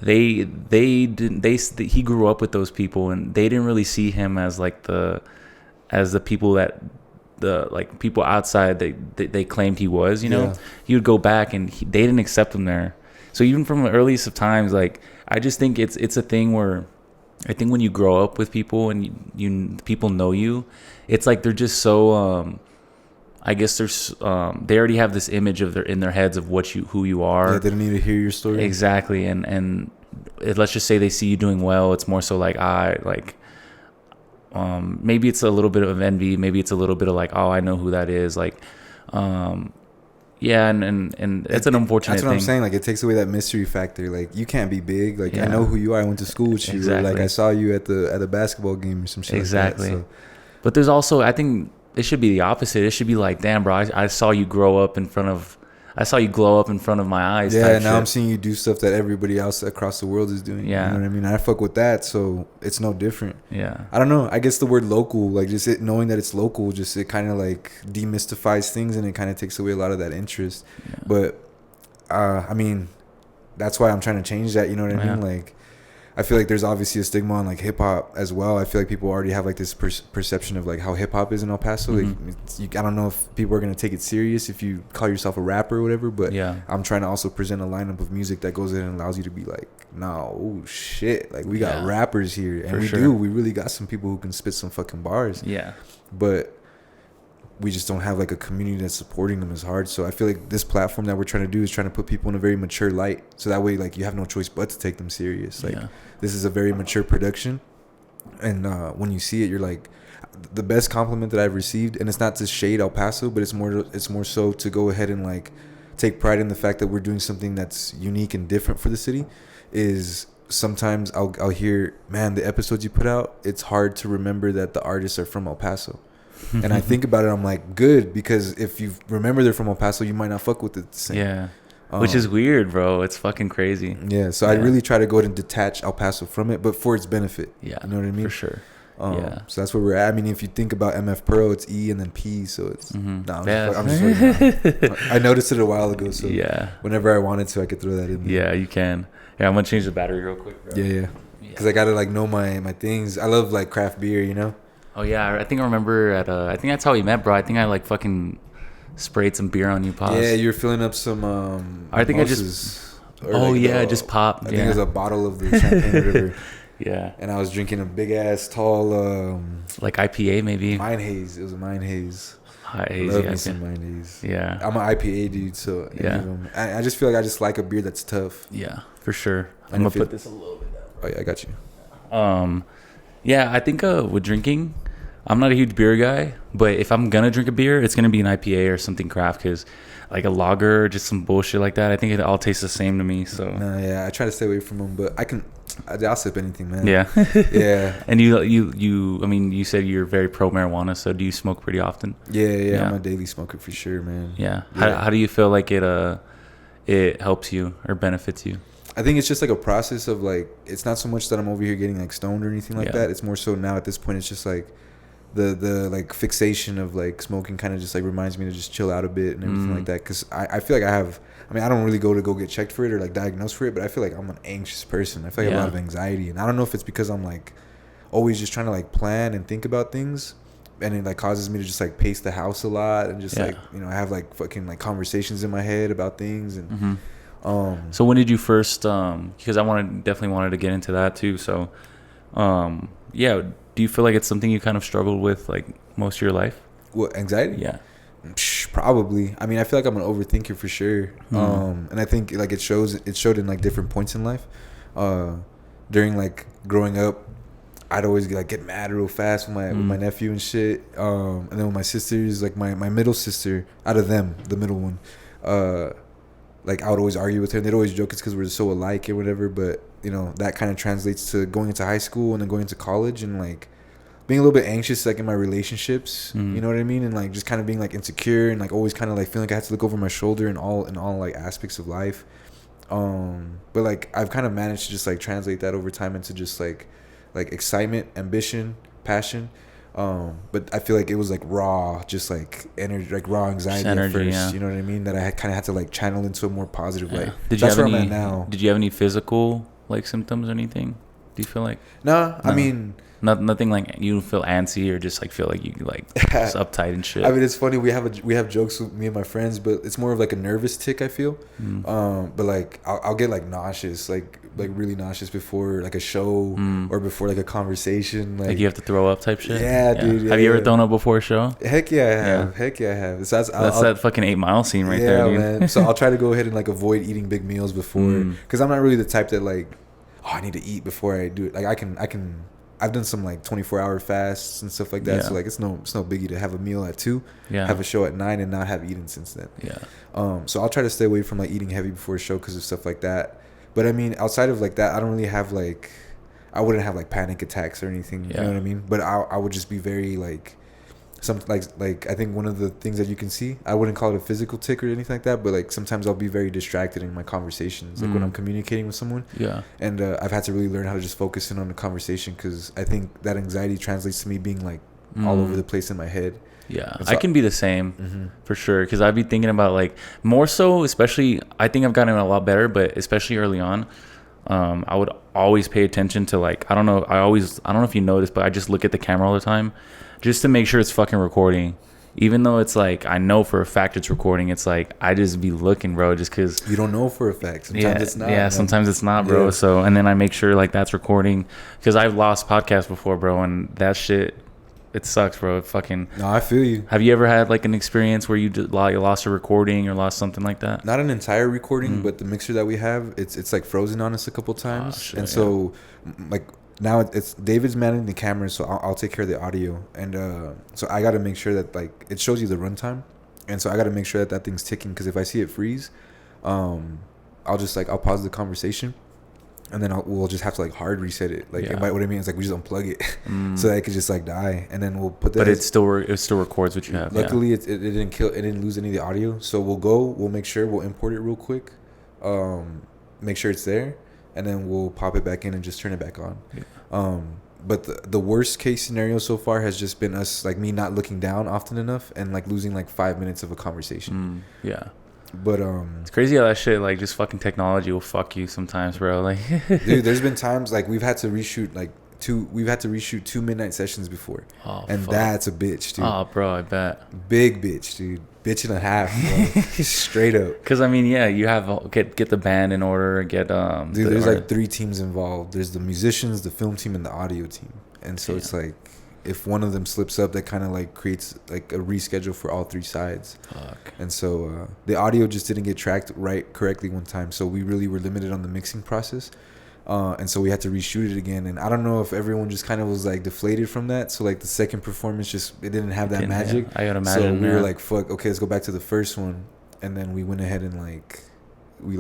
S1: he grew up with those people and they didn't really see him as like the people that, the like people outside they claimed he was, you know. He would go back and they didn't accept him there. So even from the earliest of times, like, I just think it's a thing where I think when you grow up with people and you people know you, it's like they're just so I guess there's they already have this image of in their heads of who you are.
S2: Yeah, they don't need to hear your story.
S1: Exactly. And let's just say they see you doing well, it's more so like maybe it's a little bit of envy, maybe it's a little bit of like, oh, I know who that is, like yeah, and it's an unfortunate
S2: that's what
S1: thing.
S2: I'm saying. Like, it takes away that mystery factor. Like, you can't be big. Like, I know who you are. I went to school with you.
S1: Exactly.
S2: Like, I saw you at the basketball game or some shit.
S1: Exactly.
S2: Like that, so.
S1: But there's also, I think it should be the opposite. It should be like, damn, bro, I saw you glow up in front of my eyes.
S2: Yeah, now I'm seeing you do stuff that everybody else across the world is doing.
S1: Yeah.
S2: You know what I mean? I fuck with that, so it's no different.
S1: Yeah.
S2: I don't know. I guess the word local, like, just knowing that it's local, it kind of like demystifies things and it kind of takes away a lot of that interest. Yeah. But, I mean, that's why I'm trying to change that. You know what I mean? Like, I feel like there's obviously a stigma on like hip hop as well. I feel like people already have like this perception of like how hip hop is in El Paso. Like, I don't know if people are gonna take it serious if you call yourself a rapper or whatever. But I'm trying to also present a lineup of music that goes in and allows you to be like, nah, oh shit, like we got rappers here, and we really got some people who can spit some fucking bars. Yeah, but we just don't have like a community that's supporting them as hard. So I feel like this platform that we're trying to do is trying to put people in a very mature light. So that way, like, you have no choice but to take them serious. Like, this is a very mature production. And when you see it, you're like, the best compliment that I've received, and it's not to shade El Paso, but it's more so to go ahead and like take pride in the fact that we're doing something that's unique and different for the city, is sometimes I'll hear, man, the episodes you put out, it's hard to remember that the artists are from El Paso. And I think about it, I'm like, good, because if you remember they're from El Paso, you might not fuck with it the same. Yeah.
S1: Which is weird, bro. It's fucking crazy.
S2: Yeah. So I really try to go ahead and detach El Paso from it, but for its benefit. Yeah. You know what I mean?
S1: For sure.
S2: So that's where we're at. I mean, if you think about Emmeff Pro, it's E and then P, so it's I'm just I noticed it a while ago, so whenever I wanted to, I could throw that in there.
S1: Yeah, you can. Yeah, I'm gonna change the battery real quick, bro.
S2: Yeah. because I gotta like know my things. I love like craft beer, you know.
S1: Oh yeah, I think I remember at I think that's how we met, bro. I think I like fucking sprayed some beer on you,
S2: Yeah,
S1: pause.
S2: you're filling up some
S1: I think I
S2: mimosas,
S1: just.
S2: or
S1: Oh
S2: like
S1: yeah, I just popped.
S2: I think it was a bottle of the champagne or whatever.
S1: Yeah.
S2: And I was drinking a big ass tall
S1: Like IPA maybe.
S2: Mine Haze. It was a Mine Haze.
S1: High
S2: I
S1: hazy
S2: love me some
S1: IPA.
S2: Mine Haze.
S1: Yeah.
S2: I'm an IPA dude, so
S1: Yeah.
S2: I just feel like I just like a beer that's tough.
S1: Yeah, for sure. I'm
S2: And
S1: gonna
S2: if
S1: put
S2: it-
S1: this a little bit down.
S2: Oh yeah, I got you.
S1: Yeah, I think with drinking, I'm not a huge beer guy, but if I'm gonna drink a beer, it's gonna be an IPA or something craft, because like a lager or just some bullshit like that, I think it all tastes the same to me. So
S2: Nah, yeah, I try to stay away from them, but I'll sip anything, man.
S1: yeah.
S2: Yeah.
S1: And I mean, you said you're very pro marijuana, so do you smoke pretty often?
S2: Yeah. I'm a daily smoker for sure, man.
S1: Yeah.
S2: Yeah.
S1: How do you feel like it helps you or benefits you?
S2: I think it's just like a process of like, it's not so much that I'm over here getting like stoned or anything like
S1: Yeah.
S2: that. It's more so now at this point, it's just like the like fixation of like smoking kind of just like reminds me to just chill out a bit and everything like that. Cause I feel like I don't really go get checked for it or like diagnosed for it, but I feel like I'm an anxious person. I feel like I have a lot of anxiety, and I don't know if it's because I'm like always just trying to like plan and think about things, and it like causes me to just like pace the house a lot and just like, you know, I have like fucking like conversations in my head about things. And
S1: So when did you first because definitely wanted to get into that too, so yeah, do you feel like it's something you kind of struggled with like most of your life?
S2: what, anxiety?
S1: Yeah.
S2: Probably. I mean, I feel like I'm an overthinker for sure. And I think like it showed in like different points in life. During like growing up, I'd always like get mad real fast with my nephew and shit. And then with my sisters, like my middle sister, out of them, the middle one, like I would always argue with her, and they'd always joke it's because we're so alike or whatever. But you know, that kind of translates to going into high school and then going into college and like being a little bit anxious like in my relationships, you know what I mean, and like just kind of being like insecure and like always kind of like feeling like I had to look over my shoulder in all like aspects of life. But like I've kind of managed to just like translate that over time into just like excitement, ambition, passion. But I feel like it was like raw, just like energy, like raw anxiety at first.
S1: Yeah.
S2: You know what I mean? That I kind of had to like channel into a more positive light.
S1: Did
S2: That's
S1: you
S2: where
S1: have
S2: I'm
S1: any?
S2: at now.
S1: Did you have any physical like symptoms or anything? Do you feel like?
S2: No. I
S1: No.
S2: mean,
S1: Nothing like you feel antsy or just like feel like you like just uptight and shit.
S2: I mean, it's funny. We have jokes with me and my friends, but it's more of like a nervous tick, I feel. But like I'll get like nauseous, like really nauseous before like a show or before like a conversation.
S1: Like you have to throw up type shit.
S2: Yeah, dude. Yeah,
S1: have you ever
S2: yeah.
S1: thrown up before a show?
S2: Heck yeah, I have. Heck yeah, I have. So
S1: That's that fucking 8 Mile scene right
S2: yeah,
S1: there, dude.
S2: man. So I'll try to go ahead and like avoid eating big meals before, because I'm not really the type that like, oh, I need to eat before I do it. Like I can. I've done some like 24-hour fasts and stuff like that.
S1: Yeah.
S2: So like it's no biggie to have a meal at 2,
S1: Yeah.
S2: have a show at 9, and not have eaten since then.
S1: Yeah.
S2: So I'll try to stay away from like eating heavy before a show because of stuff like that. But I mean, outside of like that, I don't really have like, I wouldn't have like panic attacks or anything.
S1: Yeah.
S2: You know what I mean? But I would just be very like, like I think one of the things that you can see, I wouldn't call it a physical tick or anything like that, but like sometimes I'll be very distracted in my conversations, like when I'm communicating with someone.
S1: Yeah.
S2: And I've had to really learn how to just focus in on the conversation, because I think that anxiety translates to me being like all over the place in my head.
S1: Yeah,
S2: So
S1: I can be the same for sure, because I'd be thinking about like more so, especially I think I've gotten a lot better, but especially early on, I would always pay attention to like, I don't know if you noticed, but I just look at the camera all the time just to make sure it's fucking recording. Even though it's like I know for a fact it's recording, it's like I just be looking, bro, just because
S2: You don't know for a fact. Sometimes it's not.
S1: Yeah,
S2: man.
S1: sometimes it's not, bro.
S2: Yeah.
S1: So, and then I make sure like that's recording, because I've lost podcasts before, bro, and that shit, it sucks, bro. It fucking.
S2: No, I feel you.
S1: Have you ever had like an experience where you lost a recording or lost something like that?
S2: Not an entire recording, but the mixer that we have, it's like frozen on us a couple times.
S1: Shit,
S2: and so like now it's David's managing the camera, so I'll take care of the audio. And so I got to make sure that like it shows you the runtime, and so I got to make sure that thing's ticking, because if I see it freeze, I'll pause the conversation, and then we'll just have to like hard reset it. Like what I mean is like we just unplug it so that it could just like die, and then we'll put that.
S1: But it still records what you have.
S2: Luckily, it didn't lose any of the audio. So we'll make sure, we'll import it real quick, make sure it's there, and then we'll pop it back in and just turn it back on. But the worst case scenario so far has just been me not looking down often enough and like losing like 5 minutes of a conversation.
S1: Yeah.
S2: But
S1: it's crazy how that shit, like, just fucking technology will fuck you sometimes, bro. Like,
S2: dude, there's been times like we've had to reshoot two midnight sessions before.
S1: oh
S2: And
S1: fuck,
S2: that's a bitch, dude.
S1: oh bro, I bet.
S2: Big bitch, dude. Bitch and a half, bro. Straight up.
S1: Because I mean, yeah, you have get the band in order, get
S2: Dude, there's like 3 teams involved. There's the musicians, the film team, and the audio team. And so it's like, if one of them slips up, that kind of like creates like a reschedule for all 3 sides.
S1: Fuck.
S2: And so the audio just didn't get tracked correctly one time. So we really were limited on the mixing process. And so we had to reshoot it again. And I don't know if everyone just kind of was like deflated from that. So like the second performance it didn't have that magic.
S1: I gotta imagine.
S2: So we were like, fuck, okay, let's go back to the first one. And then we went ahead and we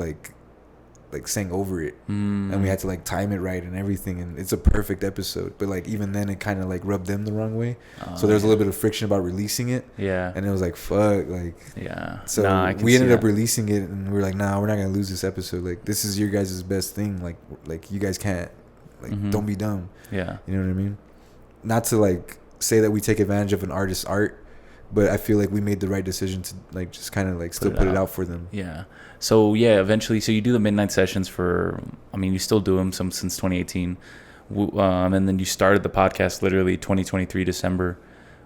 S2: sang over it. And we had to like time it right and everything. And it's a perfect episode. But like even then it kind of like rubbed them the wrong way. So there was a little bit of friction about releasing it.
S1: Yeah.
S2: And it was like, fuck, like.
S1: Yeah.
S2: So we ended up releasing it and we were like, nah, we're not going to lose this episode. Like this is your guys' best thing. Like you guys can't, like, don't be dumb.
S1: Yeah.
S2: You know what I mean? Not to like say that we take advantage of an artist's art, but I feel like we made the right decision to like just kind of like still put it out for them.
S1: Yeah. So yeah, eventually, so you do the midnight sessions for, I mean, you still do them since 2018, and then you started the podcast literally 2023 December.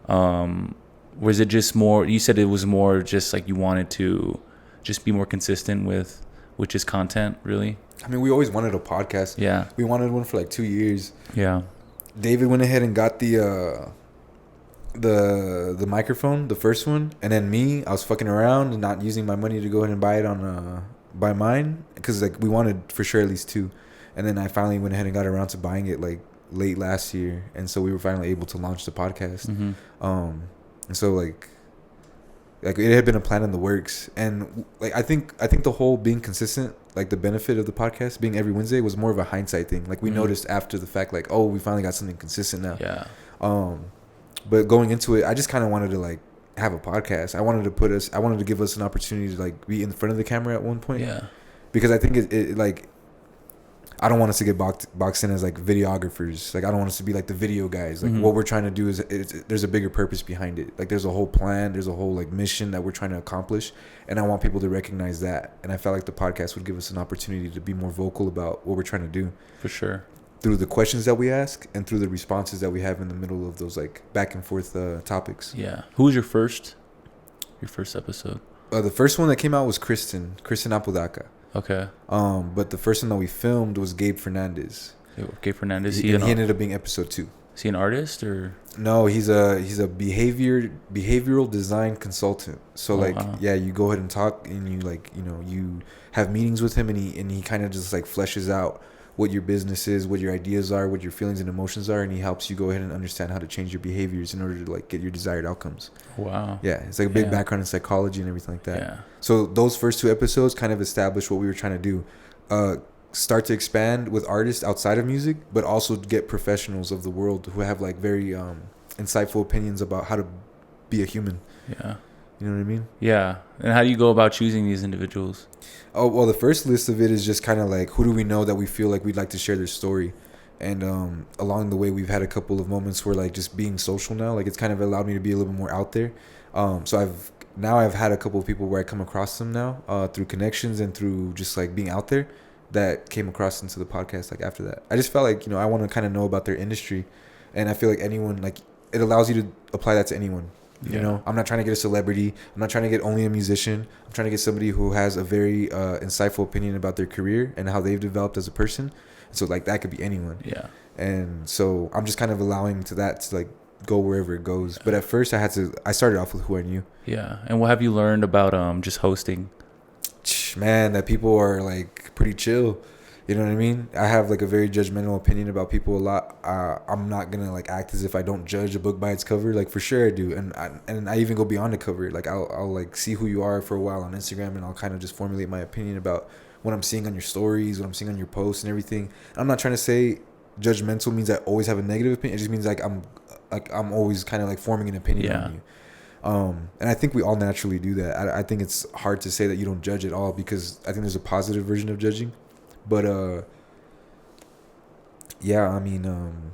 S1: Was it just more? You said it was more just like you wanted to just be more consistent with just content, really.
S2: I mean, we always wanted a podcast.
S1: Yeah.
S2: We wanted one for like 2 years.
S1: Yeah. David
S2: went ahead and got the microphone, the first one, and then I was fucking around and not using my money to go ahead and buy it buy mine, because like we wanted for sure at least 2, and then I finally went ahead and got around to buying it like late last year, and so we were finally able to launch the podcast. And so like it had been a plan in the works, and like I think the whole being consistent, like the benefit of the podcast being every Wednesday was more of a hindsight thing. Like we noticed after the fact, like, oh, we finally got something consistent now.
S1: Yeah.
S2: But going into it, I just kind of wanted to like have a podcast. I wanted to give us an opportunity to like be in front of the camera at one point.
S1: Yeah.
S2: Because I think it like, I don't want us to get boxed in as like videographers. Like I don't want us to be like the video guys. Like what we're trying to do is there's a bigger purpose behind it. Like there's a whole plan, there's a whole like mission that we're trying to accomplish, and I want people to recognize that. And I felt like the podcast would give us an opportunity to be more vocal about what we're trying to do.
S1: For sure.
S2: Through the questions that we ask and through the responses that we have in the middle of those like back and forth topics.
S1: Yeah. Who was your first episode?
S2: The first one that came out was Kristen Apodaca.
S1: Okay.
S2: But the first one that we filmed was Gabe Fernandez.
S1: Gabe Fernandez.
S2: He ended up being episode 2.
S1: Is he an artist or?
S2: No, he's a behavioral design consultant. So yeah, you go ahead and talk, and you have meetings with him, and he kind of just like fleshes out what your business is, what your ideas are, what your feelings and emotions are, and he helps you go ahead and understand how to change your behaviors in order to like get your desired outcomes.
S1: Wow.
S2: Yeah, it's like a big background in psychology and everything like that.
S1: Yeah.
S2: So those first 2 episodes kind of established what we were trying to do. Start to expand with artists outside of music, but also get professionals of the world who have like very insightful opinions about how to be a human.
S1: Yeah.
S2: You know what I mean?
S1: Yeah. And how do you go about choosing these individuals?
S2: Oh, well, the first list of it is just kind of like, who do we know that we feel like we'd like to share their story? And along the way, we've had a couple of moments where like just being social now, like it's kind of allowed me to be a little bit more out there. So I've had a couple of people where I come across them now through connections and through just like being out there that came across into the podcast. Like after that, I just felt like, I want to kind of know about their industry, and I feel like anyone, like it allows you to apply that to anyone. You know, I'm not trying to get a celebrity. I'm not trying to get only a musician. I'm trying to get somebody who has a very insightful opinion about their career and how they've developed as a person. So like that could be anyone.
S1: Yeah.
S2: And so I'm just kind of allowing that to like go wherever it goes. But at first I started off with who I knew.
S1: Yeah. And what have you learned about just hosting?
S2: Man, that people are like pretty chill. You know what I mean? I have like a very judgmental opinion about people a lot. I'm not gonna like act as if I don't judge a book by its cover. Like for sure I do, and I even go beyond the cover. Like I'll like see who you are for a while on Instagram, and I'll kind of just formulate my opinion about what I'm seeing on your stories, what I'm seeing on your posts, and everything. I'm not trying to say judgmental means I always have a negative opinion. It just means like I'm always kind of like forming an opinion on you. And I think we all naturally do that. I think it's hard to say that you don't judge at all, because I think there's a positive version of judging. But yeah, I mean,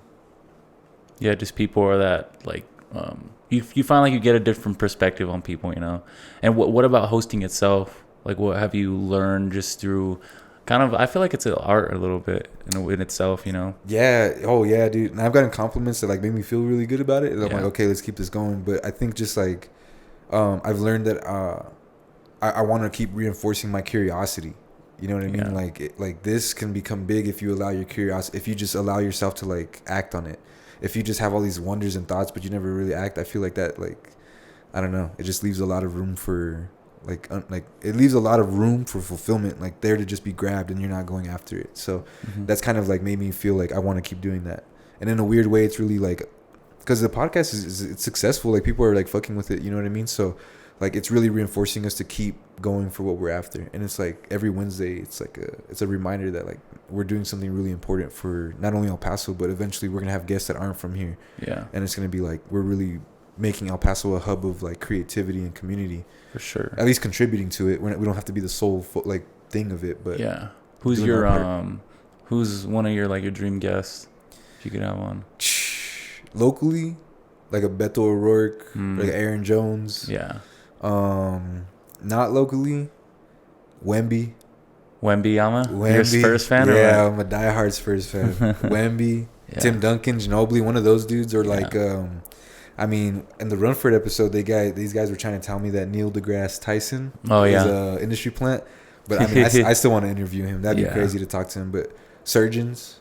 S1: yeah, just people are that like you find like you get a different perspective on people, And what about hosting itself? Like, what have you learned just through kind of, I feel like it's an art a little bit in itself, you know?
S2: Yeah. Oh yeah, dude. And I've gotten compliments that like made me feel really good about it. And I'm
S1: Yeah.
S2: like, okay, let's keep this going. But I think just like, I've learned that I want to keep reinforcing my curiosity. You know what I mean?
S1: Yeah.
S2: Like this can become big if you allow your curiosity, if you just allow yourself to like act on it. If you just have all these wonders and thoughts, but you never really act, I feel like that, like, I don't know. It just leaves a lot of room for like it leaves a lot of room for fulfillment, like there to just be grabbed and you're not going after it. So that's kind of like made me feel like I want to keep doing that. And in a weird way, it's really like, because the podcast is it's successful. Like people are like fucking with it. You know what I mean? So like it's really reinforcing us to keep going for what we're after. And it's like every Wednesday, it's a reminder that like we're doing something really important for not only El Paso, but eventually we're gonna have guests that aren't from here.
S1: Yeah.
S2: And it's gonna be like we're really making El Paso a hub of like creativity and community.
S1: For sure.
S2: At least contributing to it. We don't have to be the sole like thing of it, but
S1: yeah. Who's who's one of your like your dream guests? If you could have one.
S2: Locally, like a Beto O'Rourke, like Aaron Jones.
S1: Yeah.
S2: Not locally, Wemby.
S1: Wembyama? You're a Spurs fan?
S2: Yeah,
S1: or
S2: I'm a diehard Spurs fan. Wemby,
S1: Yeah.
S2: Tim Duncan, Ginobili, one of those dudes, or like, I mean, in the Runford episode, these guys were trying to tell me that Neil deGrasse Tyson is a industry plant, but I mean, I still want to interview him. That'd be crazy to talk to him. But surgeons,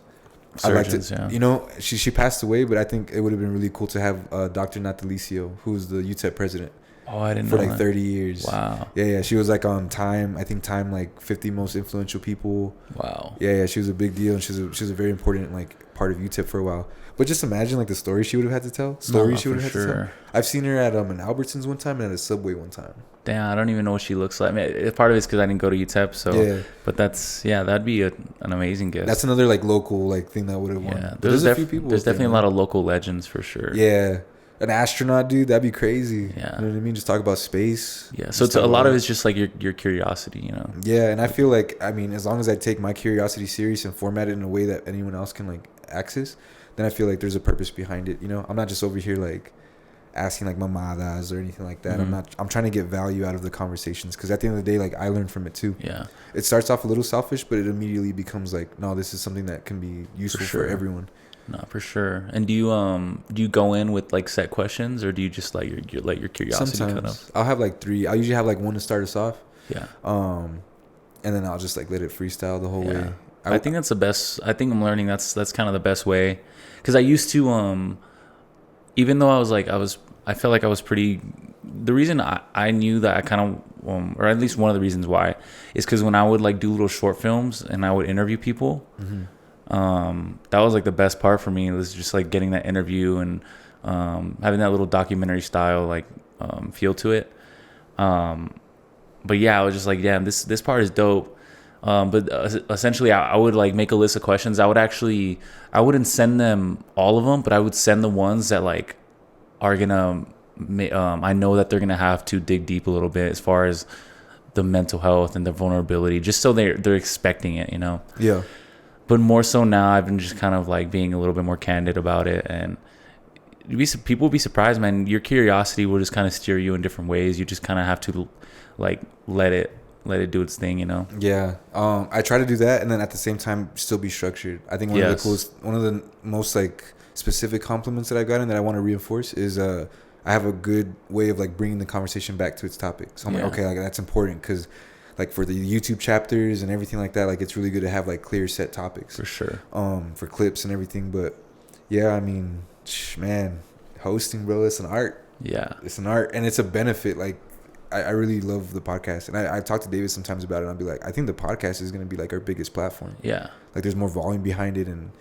S2: I'd like to.
S1: Yeah.
S2: You know, she passed away, but I think it would have been really cool to have Dr. Natalicio, who's the UTEP president.
S1: Oh, I didn't
S2: for
S1: know
S2: like
S1: that.
S2: 30 years.
S1: Wow.
S2: Yeah. She was like on Time. I think Time like 50 most influential people.
S1: Wow.
S2: Yeah. She was a big deal, and she was a very important like part of UTEP for a while. But just imagine like the story she would have had to tell. She would have had to tell. I've seen her at an Albertsons one time and at a Subway one time.
S1: Damn, I don't even know what she looks like. I mean, part of it's because I didn't go to UTEP, so.
S2: Yeah.
S1: But that'd be an amazing guest.
S2: That's another like local like thing that would have won.
S1: Yeah.
S2: There's a few people.
S1: There's definitely a lot of local legends for sure.
S2: Yeah. An astronaut, dude, that'd be crazy.
S1: Yeah.
S2: You know what I mean? Just talk about space.
S1: Yeah. So a lot of it's just like your curiosity, you know?
S2: Yeah. And I feel like, I mean, as long as I take my curiosity serious and format it in a way that anyone else can like access, then I feel like there's a purpose behind it. You know, I'm not just over here like asking like mamadas or anything like that. I'm trying to get value out of the conversations, because at the end of the day, like I learn from it too.
S1: Yeah.
S2: It starts off a little selfish, but it immediately becomes like, no, this is something that can be useful for everyone.
S1: No, for sure. And do you go in with like set questions, or do you just let your curiosity
S2: Sometimes
S1: kind of?
S2: I'll have like 3. I'll usually have like one to start us off.
S1: Yeah.
S2: And then I'll just like let it freestyle the whole way.
S1: I think that's the best. I think I'm learning that's kind of the best way, because I used to even though I felt like I was pretty. The reason I knew that I kind of or at least one of the reasons why is because when I would like do little short films and I would interview people. That was like the best part for me. It was just like getting that interview and having that little documentary style like feel to it. But yeah, I was just like, damn, this part is dope. But essentially, I would like make a list of questions. I wouldn't send them all of them, but I would send the ones that like are gonna. I know that they're gonna have to dig deep a little bit as far as the mental health and the vulnerability, just so they're expecting it, you know.
S2: Yeah.
S1: But more so now, I've been just kind of like being a little bit more candid about it, and people will be surprised, man. Your curiosity will just kind of steer you in different ways. You just kind of have to like let it do its thing, you know.
S2: Yeah. I try to do that, and then at the same time still be structured. I think one of the most like specific compliments that I've gotten that I want to reinforce is I have a good way of like bringing the conversation back to its topic. So I'm like, okay, like that's important, because like for the YouTube chapters and everything like that, like it's really good to have like clear set topics
S1: For sure.
S2: For clips and everything. But yeah, I mean, man, hosting, bro, it's an art.
S1: Yeah.
S2: It's an art, and it's a benefit. Like I really love the podcast, and I talk to David sometimes about it, and I'll be like, I think the podcast is going to be like our biggest platform.
S1: Yeah.
S2: Like there's more volume behind it, and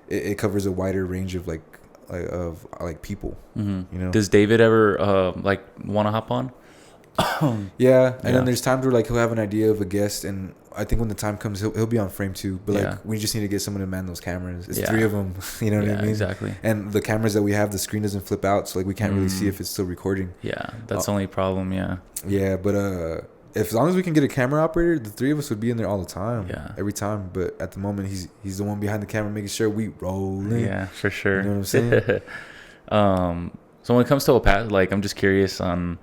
S2: it covers a wider range of people. You know. Does
S1: David ever like want to hop on?
S2: Yeah, and then there's times where like he'll have an idea of a guest, and I think when the time comes, he'll be on frame too. But like we just need to get someone to man those cameras. It's 3 of them, you know what I mean?
S1: Exactly.
S2: And the cameras that we have, the screen doesn't flip out, so like we can't really see if it's still recording.
S1: Yeah, that's the only problem. Yeah.
S2: Yeah, but as long as we can get a camera operator, the 3 of us would be in there all the time.
S1: Yeah.
S2: Every time. But at the moment, he's the one behind the camera making sure we rolling.
S1: Yeah, for sure.
S2: You know what I'm saying?
S1: So when it comes to El Paso, like I'm just curious on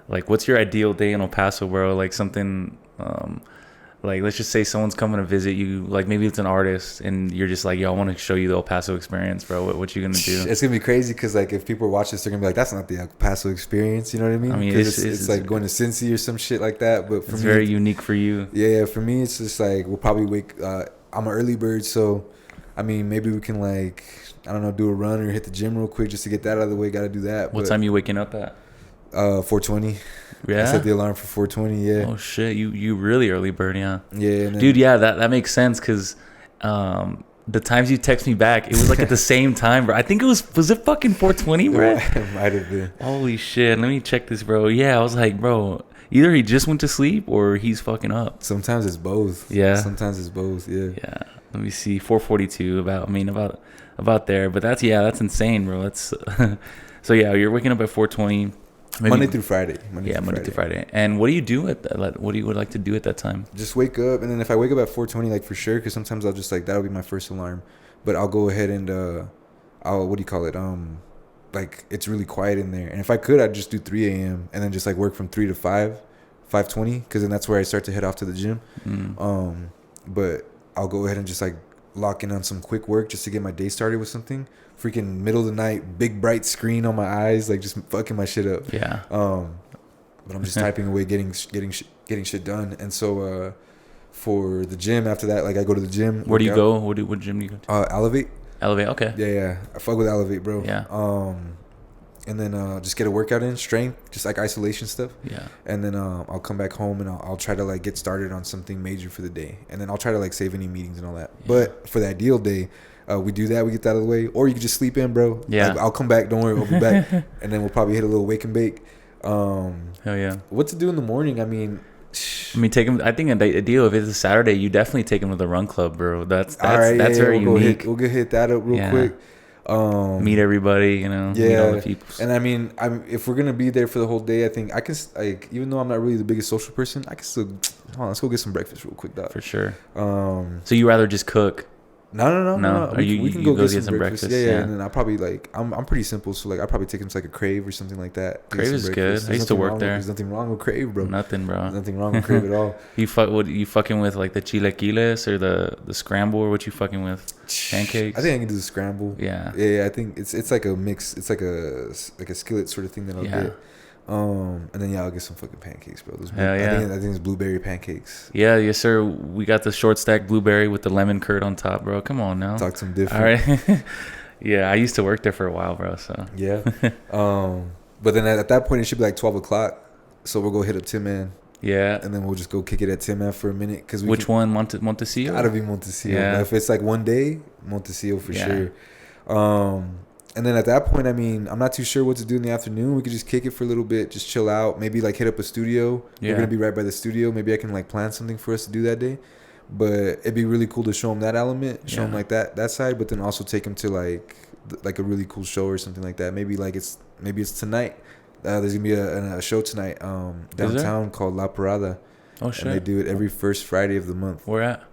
S1: like, what's your ideal day in El Paso, bro? Like something, like, let's just say someone's coming to visit you. Like, maybe it's an artist, and you're just like, yo, I want to show you the El Paso experience, bro. What you gonna do?
S2: It's gonna be crazy because like if people watch this, they're gonna be like, "That's not the El Paso experience." You know what I mean?
S1: I mean,
S2: Because it's like going to Cincy or some shit like that. But for
S1: it's
S2: me,
S1: very unique for you.
S2: Yeah, for me, it's just like we'll probably wake. I'm an early bird, so I mean, maybe we can like I don't know, do a run or hit the gym real quick just to get that out of the way. Got to do that.
S1: What time you waking up at?
S2: 4:20.
S1: Yeah.
S2: I set the alarm for 4:20. Yeah.
S1: Oh shit, you really early bird, yeah.
S2: Yeah,
S1: dude. Yeah, that makes sense because the times you text me back, it was like at the same time, bro. I think it was it fucking 4:20, bro?
S2: It might have been.
S1: Holy shit, let me check this, bro. Yeah, I was like, bro, either he just went to sleep or he's fucking up.
S2: Sometimes it's both.
S1: Yeah.
S2: Sometimes it's both. Yeah.
S1: Yeah. Let me see, 4:42. About there, but that's insane, bro. That's so yeah. You're waking up at 4:20.
S2: Monday through Friday.
S1: Monday through Friday. And what do you do at that? What do you would like to do at that time?
S2: Just wake up, and then if I wake up at 4:20, like for sure, because sometimes I'll just like that'll be my first alarm, but I'll go ahead and I'll what do you call it? Like it's really quiet in there, and if I could, I'd just do 3 a.m. and then just like work from 3 to 5:20, because then that's where I start to head off to the gym. But I'll go ahead and just like lock in on some quick work just to get my day started with something. Freaking middle of the night, big bright screen on my eyes, like just fucking my shit up.
S1: Yeah.
S2: But I'm just typing away, getting shit done. And so for the gym after that, like I go to the gym.
S1: Where do you go? What gym do you go to?
S2: Elevate.
S1: Elevate. Okay.
S2: Yeah. I fuck with Elevate, bro.
S1: Yeah.
S2: And then just get a workout in, strength, just like isolation stuff.
S1: Yeah.
S2: And then I'll come back home and I'll try to like get started on something major for the day. And then I'll try to like save any meetings and all that. Yeah. But for the ideal day, we do that, we get that out of the way. Or you can just sleep in, bro.
S1: Yeah.
S2: Like, I'll come back, don't worry, I'll be back. And then we'll probably hit a little wake and bake.
S1: Hell yeah.
S2: What to do in the morning? I mean,
S1: take him. I think a deal if it's a Saturday, you definitely take him to the run club, bro. That's very unique.
S2: We'll go hit that up real quick.
S1: Meet everybody, you know.
S2: Yeah,
S1: meet all the people.
S2: And I mean, if we're gonna be there for the whole day, I think I can like, even though I'm not really the biggest social person, I can still. Hold on, let's go get some breakfast real quick, dog.
S1: For sure. So you rather just cook?
S2: No. We can go get some breakfast. Yeah. And then I'll probably like I'm pretty simple, so like I'll probably take him to like a Crave or something like that.
S1: Crave is good. I used to work there.
S2: There's nothing wrong with Crave, bro.
S1: Nothing, bro.
S2: There's nothing wrong with Crave at all.
S1: You fucking with like the chilaquiles or the scramble, or what you fucking with? Pancakes?
S2: I think I can do the scramble.
S1: Yeah.
S2: Yeah, I think it's like a mix. It's like a skillet sort of thing that I'll get. And then I'll get some fucking pancakes, bro. I think it's blueberry pancakes.
S1: Yeah, yes sir. We got the short stack blueberry with the lemon curd on top, bro. Come on now.
S2: Talk some different.
S1: All right. Yeah, I used to work there for a while, bro. So
S2: yeah. But then at that point it should be like 12 o'clock. So we'll go hit up Tim Man.
S1: Yeah.
S2: And then we'll just go kick it at Tim Man for a minute.
S1: Which one? Montecillo?
S2: Gotta be Montecillo.
S1: Yeah.
S2: If it's like one day, Montecillo for sure. And then at that point, I mean, I'm not too sure what to do in the afternoon. We could just kick it for a little bit, just chill out. Maybe like hit up a studio. Yeah. We're going to be right by the studio. Maybe I can like plan something for us to do that day. But it'd be really cool to show him that element, show him like that side, but then also take him to like a really cool show or something like that. Maybe it's tonight. There's going to be a show tonight downtown called La Parada.
S1: Oh, shit.
S2: And they do it every first Friday of the month.
S1: Where at?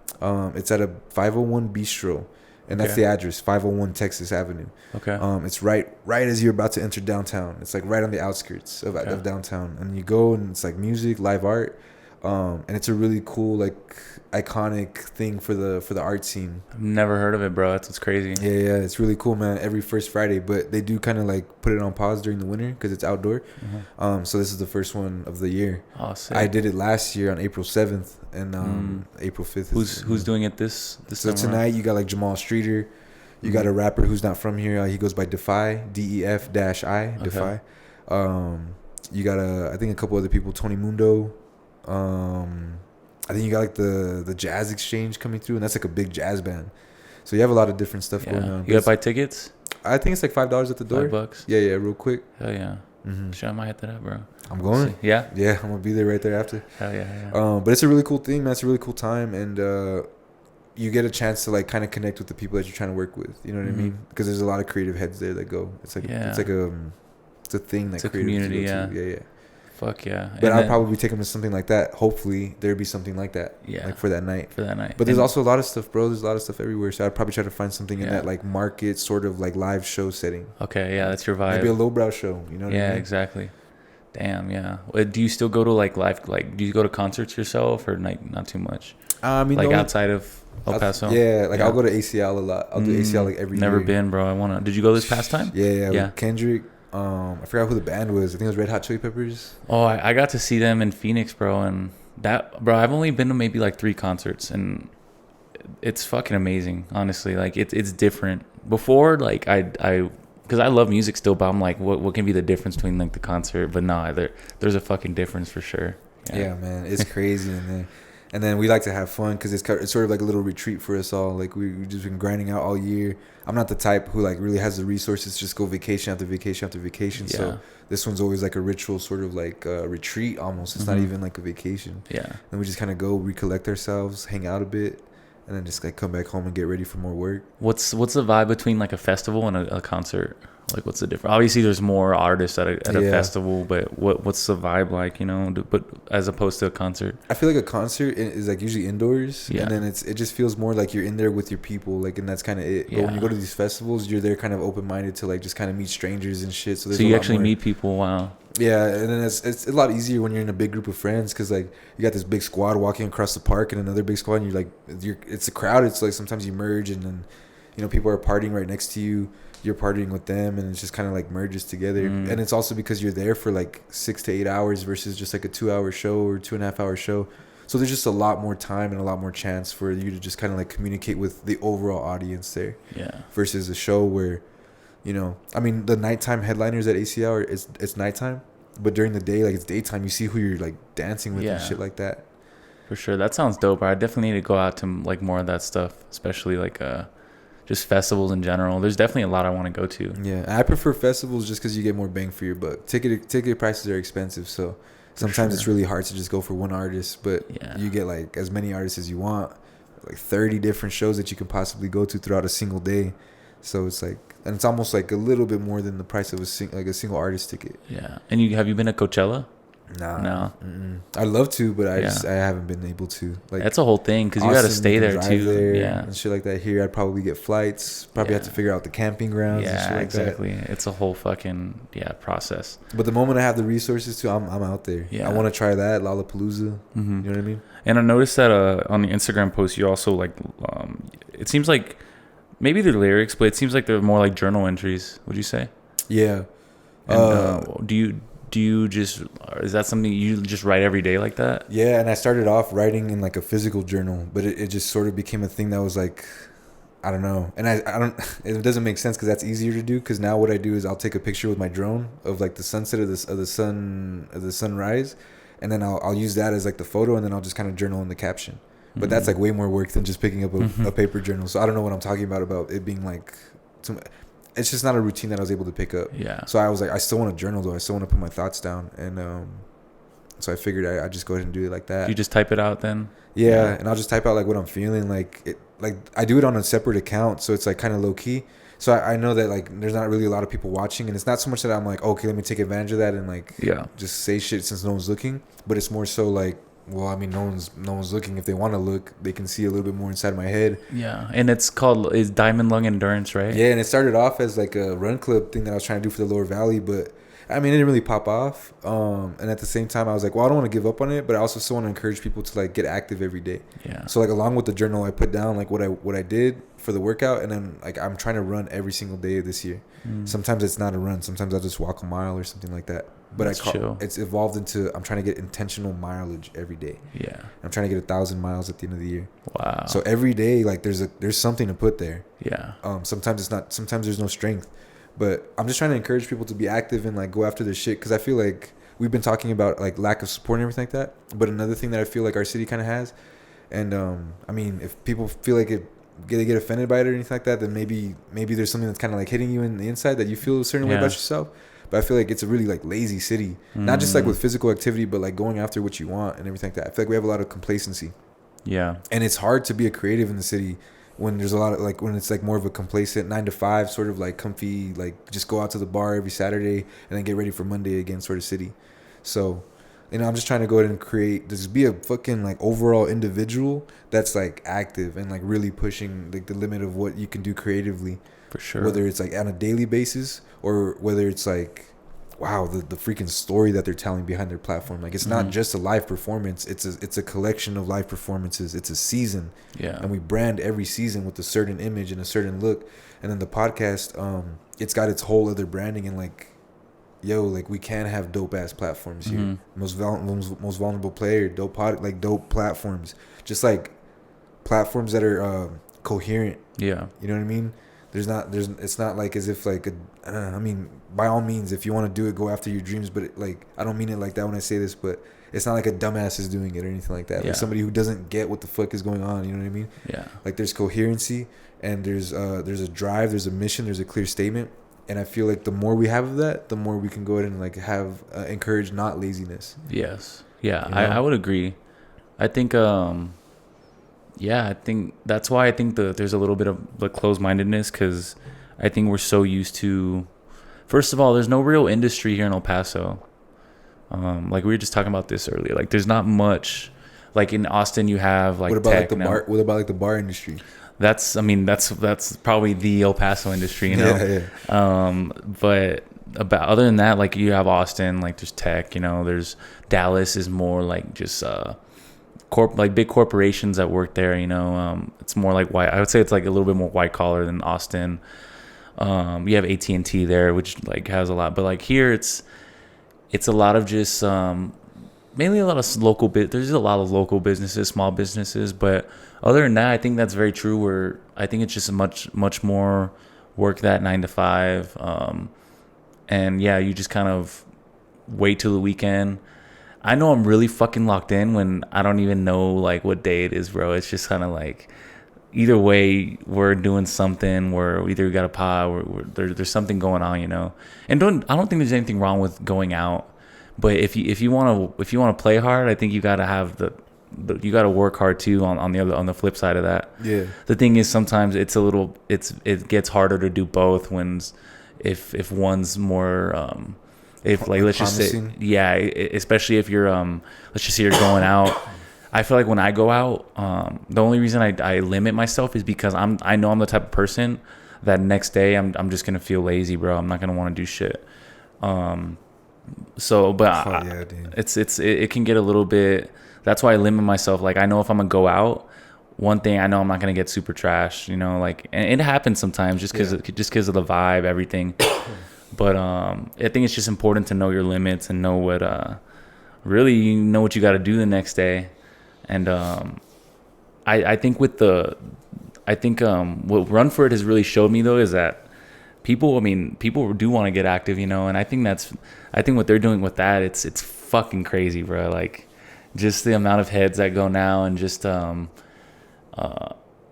S2: It's at a 501 Bistro. And that's the address, 501 Texas Avenue.
S1: Okay.
S2: It's right as you're about to enter downtown. It's like right on the outskirts of downtown. And you go and it's like music, live art. And it's a really cool, like, iconic thing for the art scene.
S1: I've never heard of it, bro. That's what's crazy.
S2: Yeah, it's really cool, man. Every first Friday, but they do kind of like put it on pause during the winter because it's outdoor. Mm-hmm. So this is the first one of the year.
S1: Oh, sick.
S2: I did it last year on April 7th and April 5th.
S1: Who's doing it this
S2: so tonight you got like Jamal Streeter. You got a rapper who's not from here. He goes by Defy, DEF-I, Defy. You got I think a couple other people, Tony Mundo. I think you got like the Jazz Exchange coming through, and that's like a big jazz band. So you have a lot of different stuff going on.
S1: You gotta buy tickets?
S2: I think it's like $5 at the door.
S1: $5?
S2: Yeah, real quick.
S1: Hell yeah.
S2: Mm-hmm.
S1: Sure, I might hit that up, bro.
S2: I'm going.
S1: Yeah?
S2: Yeah, I'm gonna be there right there after.
S1: Hell yeah.
S2: But it's a really cool thing, man. It's a really cool time, and you get a chance to like kind of connect with the people that you're trying to work with. You know what I mean? Because there's a lot of creative heads there that go. It's like it's a thing that
S1: it's a community.
S2: Yeah.
S1: Fuck yeah.
S2: But I'll probably take them to something like that. Hopefully there'd be something like that.
S1: Yeah.
S2: Like for that night.
S1: But
S2: there's also a lot of stuff, bro. There's a lot of stuff everywhere. So I'd probably try to find something in that like market sort of like live show setting.
S1: Okay, yeah, that's your vibe.
S2: Maybe a lowbrow show. You know what I mean?
S1: Yeah, exactly. Damn, yeah. Do you still go to like live? Like, do you go to concerts yourself, or like not too much?
S2: I mean,
S1: Like outside of El Paso?
S2: yeah, like I'll
S1: Yeah.
S2: go to ACL a lot. I'll do ACL like every
S1: Never
S2: year.
S1: been, bro. I wanna. Did you go this past time?
S2: Yeah, yeah,
S1: Yeah.
S2: with Kendrick. I forgot who the band was. I think it was Red Hot Chili Peppers.
S1: Oh, I got to see them in Phoenix, bro, and that, bro. I've only been to maybe like 3 concerts, and it's fucking amazing. Honestly, like it's different. Before, like because I love music still, but I'm like, what can be the difference between like the concert? But nah, there's a fucking difference for sure.
S2: Yeah, man, it's crazy, and then we like to have fun because it's sort of like a little retreat for us all. Like we just been grinding out all year. I'm not the type who like really has the resources to just go vacation after vacation after vacation.
S1: Yeah.
S2: So this one's always like a ritual, sort of like a retreat almost. It's not even like a vacation.
S1: Yeah.
S2: And we just kind of go recollect ourselves, hang out a bit, and then just like come back home and get ready for more work.
S1: What's the vibe between like a festival and a concert? Like, what's the difference? Obviously, there's more artists at a festival, but what's the vibe like? You know, but as opposed to a concert.
S2: I feel like a concert is like usually indoors,
S1: Yeah.
S2: and then it just feels more like you're in there with your people, like, and that's kind of it. But when you go to these festivals, you're there kind of open minded to like just kind of meet strangers and shit. So
S1: you actually meet people. Wow.
S2: Yeah, and then it's a lot easier when you're in a big group of friends because like you got this big squad walking across the park and another big squad, and it's a crowd. It's like sometimes you merge, and then people are partying right next to you. You're partying with them, and it's just kind of like merges together. And it's also because you're there for like 6 to 8 hours versus just like a 2-hour show or 2.5-hour show. So there's just a lot more time and a lot more chance for you to just kind of like communicate with the overall audience there.
S1: Yeah.
S2: Versus a show where, I mean, the nighttime headliners at ACL it's nighttime, but during the day, like it's daytime. You see who you're like dancing with and shit like that.
S1: For sure, that sounds dope. I definitely need to go out to like more of that stuff, especially like just festivals in general. There's definitely a lot I want to go to.
S2: Yeah, I prefer festivals just because you get more bang for your buck. Ticket prices are expensive, so sometimes it's really hard to just go for one artist, but you get like as many artists as you want, like 30 different shows that you can possibly go to throughout a single day. So it's like, and it's almost like a little bit more than the price of a single artist ticket.
S1: Yeah. And have you been to Coachella?
S2: Nah.
S1: No.
S2: I'd love to, but I haven't been able to. Like,
S1: that's a whole thing because you got to stay there too.
S2: There and shit like that. Here, I'd probably get flights. Probably have to figure out the camping grounds.
S1: Yeah,
S2: and shit like
S1: exactly.
S2: That.
S1: It's a whole fucking process.
S2: But the moment I have the resources to, I'm out there.
S1: Yeah.
S2: I want to try that Lollapalooza. You know what I mean?
S1: And I noticed that on the Instagram post, you also like. It seems like maybe they're lyrics, but it seems like they're more like journal entries. Would you say?
S2: Yeah.
S1: And, do you just, is that something you just write every day like that?
S2: Yeah, and I started off writing in like a physical journal, but it just sort of became a thing that was like, I don't know. And I don't, it doesn't make sense because that's easier to do, because now what I do is I'll take a picture with my drone of like the sunset of the sunrise, and then I'll use that as like the photo, and then I'll just kind of journal in the caption. But that's like way more work than just picking up a paper journal. So I don't know what I'm talking about it being like it's just not a routine that I was able to pick up.
S1: Yeah.
S2: So I was like, I still want to journal though. I still want to put my thoughts down. And so I figured I'd just go ahead and do it like that.
S1: You just type it out then?
S2: Yeah. And I'll just type out like what I'm feeling. Like I do it on a separate account. So it's like kind of low key. So I know that like there's not really a lot of people watching. And it's not so much that I'm like, okay, let me take advantage of that and like just say shit since no one's looking. But it's more so like, well, I mean, no one's looking. If they want to look, they can see a little bit more inside my head.
S1: Yeah, and it's called Diamond Lung Endurance, right?
S2: Yeah, and it started off as like a run club thing that I was trying to do for the Lower Valley, but I mean, it didn't really pop off. And at the same time, I was like, well, I don't want to give up on it, but I also still want to encourage people to like get active every day.
S1: Yeah.
S2: So like along with the journal, I put down like what I did for the workout, and then like I'm trying to run every single day of this year. Sometimes it's not a run. Sometimes I'll just walk a mile or something like that. But it's evolved into I'm trying to get intentional mileage every day.
S1: Yeah.
S2: I'm trying to get 1,000 miles at the end of the year.
S1: Wow.
S2: So every day, like there's something to put there.
S1: Yeah.
S2: Sometimes it's not. Sometimes there's no strength. But I'm just trying to encourage people to be active and like go after their shit, because I feel like we've been talking about like lack of support and everything like that. But another thing that I feel like our city kind of has, and I mean, if people feel like they get offended by it or anything like that, then maybe there's something that's kind of like hitting you in the inside that you feel a certain way about yourself. But I feel like it's a really like lazy city, not just like with physical activity, but like going after what you want and everything like that. I feel like we have a lot of complacency.
S1: Yeah.
S2: And it's hard to be a creative in the city when there's a lot of like, when it's like more of a complacent 9 to 5 sort of like comfy, like just go out to the bar every Saturday and then get ready for Monday again sort of city. So, I'm just trying to go ahead and just be a fucking like overall individual that's like active and like really pushing like the limit of what you can do creatively.
S1: For sure.
S2: Whether it's like on a daily basis or whether it's like wow, the freaking story that they're telling behind their platform. Like, it's not just a live performance. It's a collection of live performances. It's a season.
S1: Yeah.
S2: And we brand every season with a certain image and a certain look. And then the podcast, it's got its whole other branding, and like, yo, like, we can have dope ass platforms here. Most vulnerable player, dope platforms. Just like platforms that are coherent.
S1: Yeah.
S2: You know what I mean? It's not like as if like I mean, by all means, if you want to do it, go after your dreams, but I don't mean it like that when I say this, but it's not like a dumbass is doing it or anything like that.
S1: Yeah.
S2: Like somebody who doesn't get what the fuck is going on, you know what I mean?
S1: Yeah.
S2: Like, there's coherency, and there's a drive, there's a mission, there's a clear statement, and I feel like the more we have of that, the more we can go ahead and like have encourage not laziness.
S1: Yes. Yeah,
S2: You know?
S1: I would agree. I think yeah, I think that's why I think there's a little bit of like closed-mindedness, because I think we're so used to, first of all, there's no real industry here in El Paso. Like we were just talking about this earlier. Like, there's not much. Like in Austin, you have like
S2: what about
S1: tech
S2: like the bar? What about like the bar industry?
S1: That's probably the El Paso industry, you know.
S2: Yeah.
S1: But about other than that, like you have Austin, like there's tech, you know. There's Dallas is more like just like big corporations that work there, you know. It's more like white. I would say it's like a little bit more white collar than Austin. You have AT&T there, which like has a lot, but like here it's a lot of just mainly a lot of local there's a lot of local businesses, small businesses, but other than that, I think that's very true, where I think it's just a much more work that 9 to 5, and yeah, you just kind of wait till the weekend. I know I'm really fucking locked in when I don't even know like what day it is, bro. It's just kind of like, either way, we're doing something where either we got a pod or there's something going on, you know. And I don't think there's anything wrong with going out, but if you want to play hard, I think you got to have you got to work hard too on the flip side of that.
S2: Yeah.
S1: The thing is, sometimes it gets harder to do both if one's more if like let's
S2: promising.
S1: just say, yeah, especially if you're let's just say you're going out. I feel like when I go out, the only reason I limit myself is because I know I'm the type of person that next day I'm just gonna feel lazy, bro. I'm not gonna want to do shit. So, but it can get a little bit. That's why I limit myself. Like, I know if I'm gonna go out, one thing I know I'm not gonna get super trash, you know. Like, and it happens sometimes just because of the vibe, everything. But I think it's just important to know your limits and know what really you know what you got to do the next day. And I think what Run For It has really showed me though is that people do want to get active, you know. And I think what they're doing with that, it's fucking crazy, bro. Like, just the amount of heads that go now, and just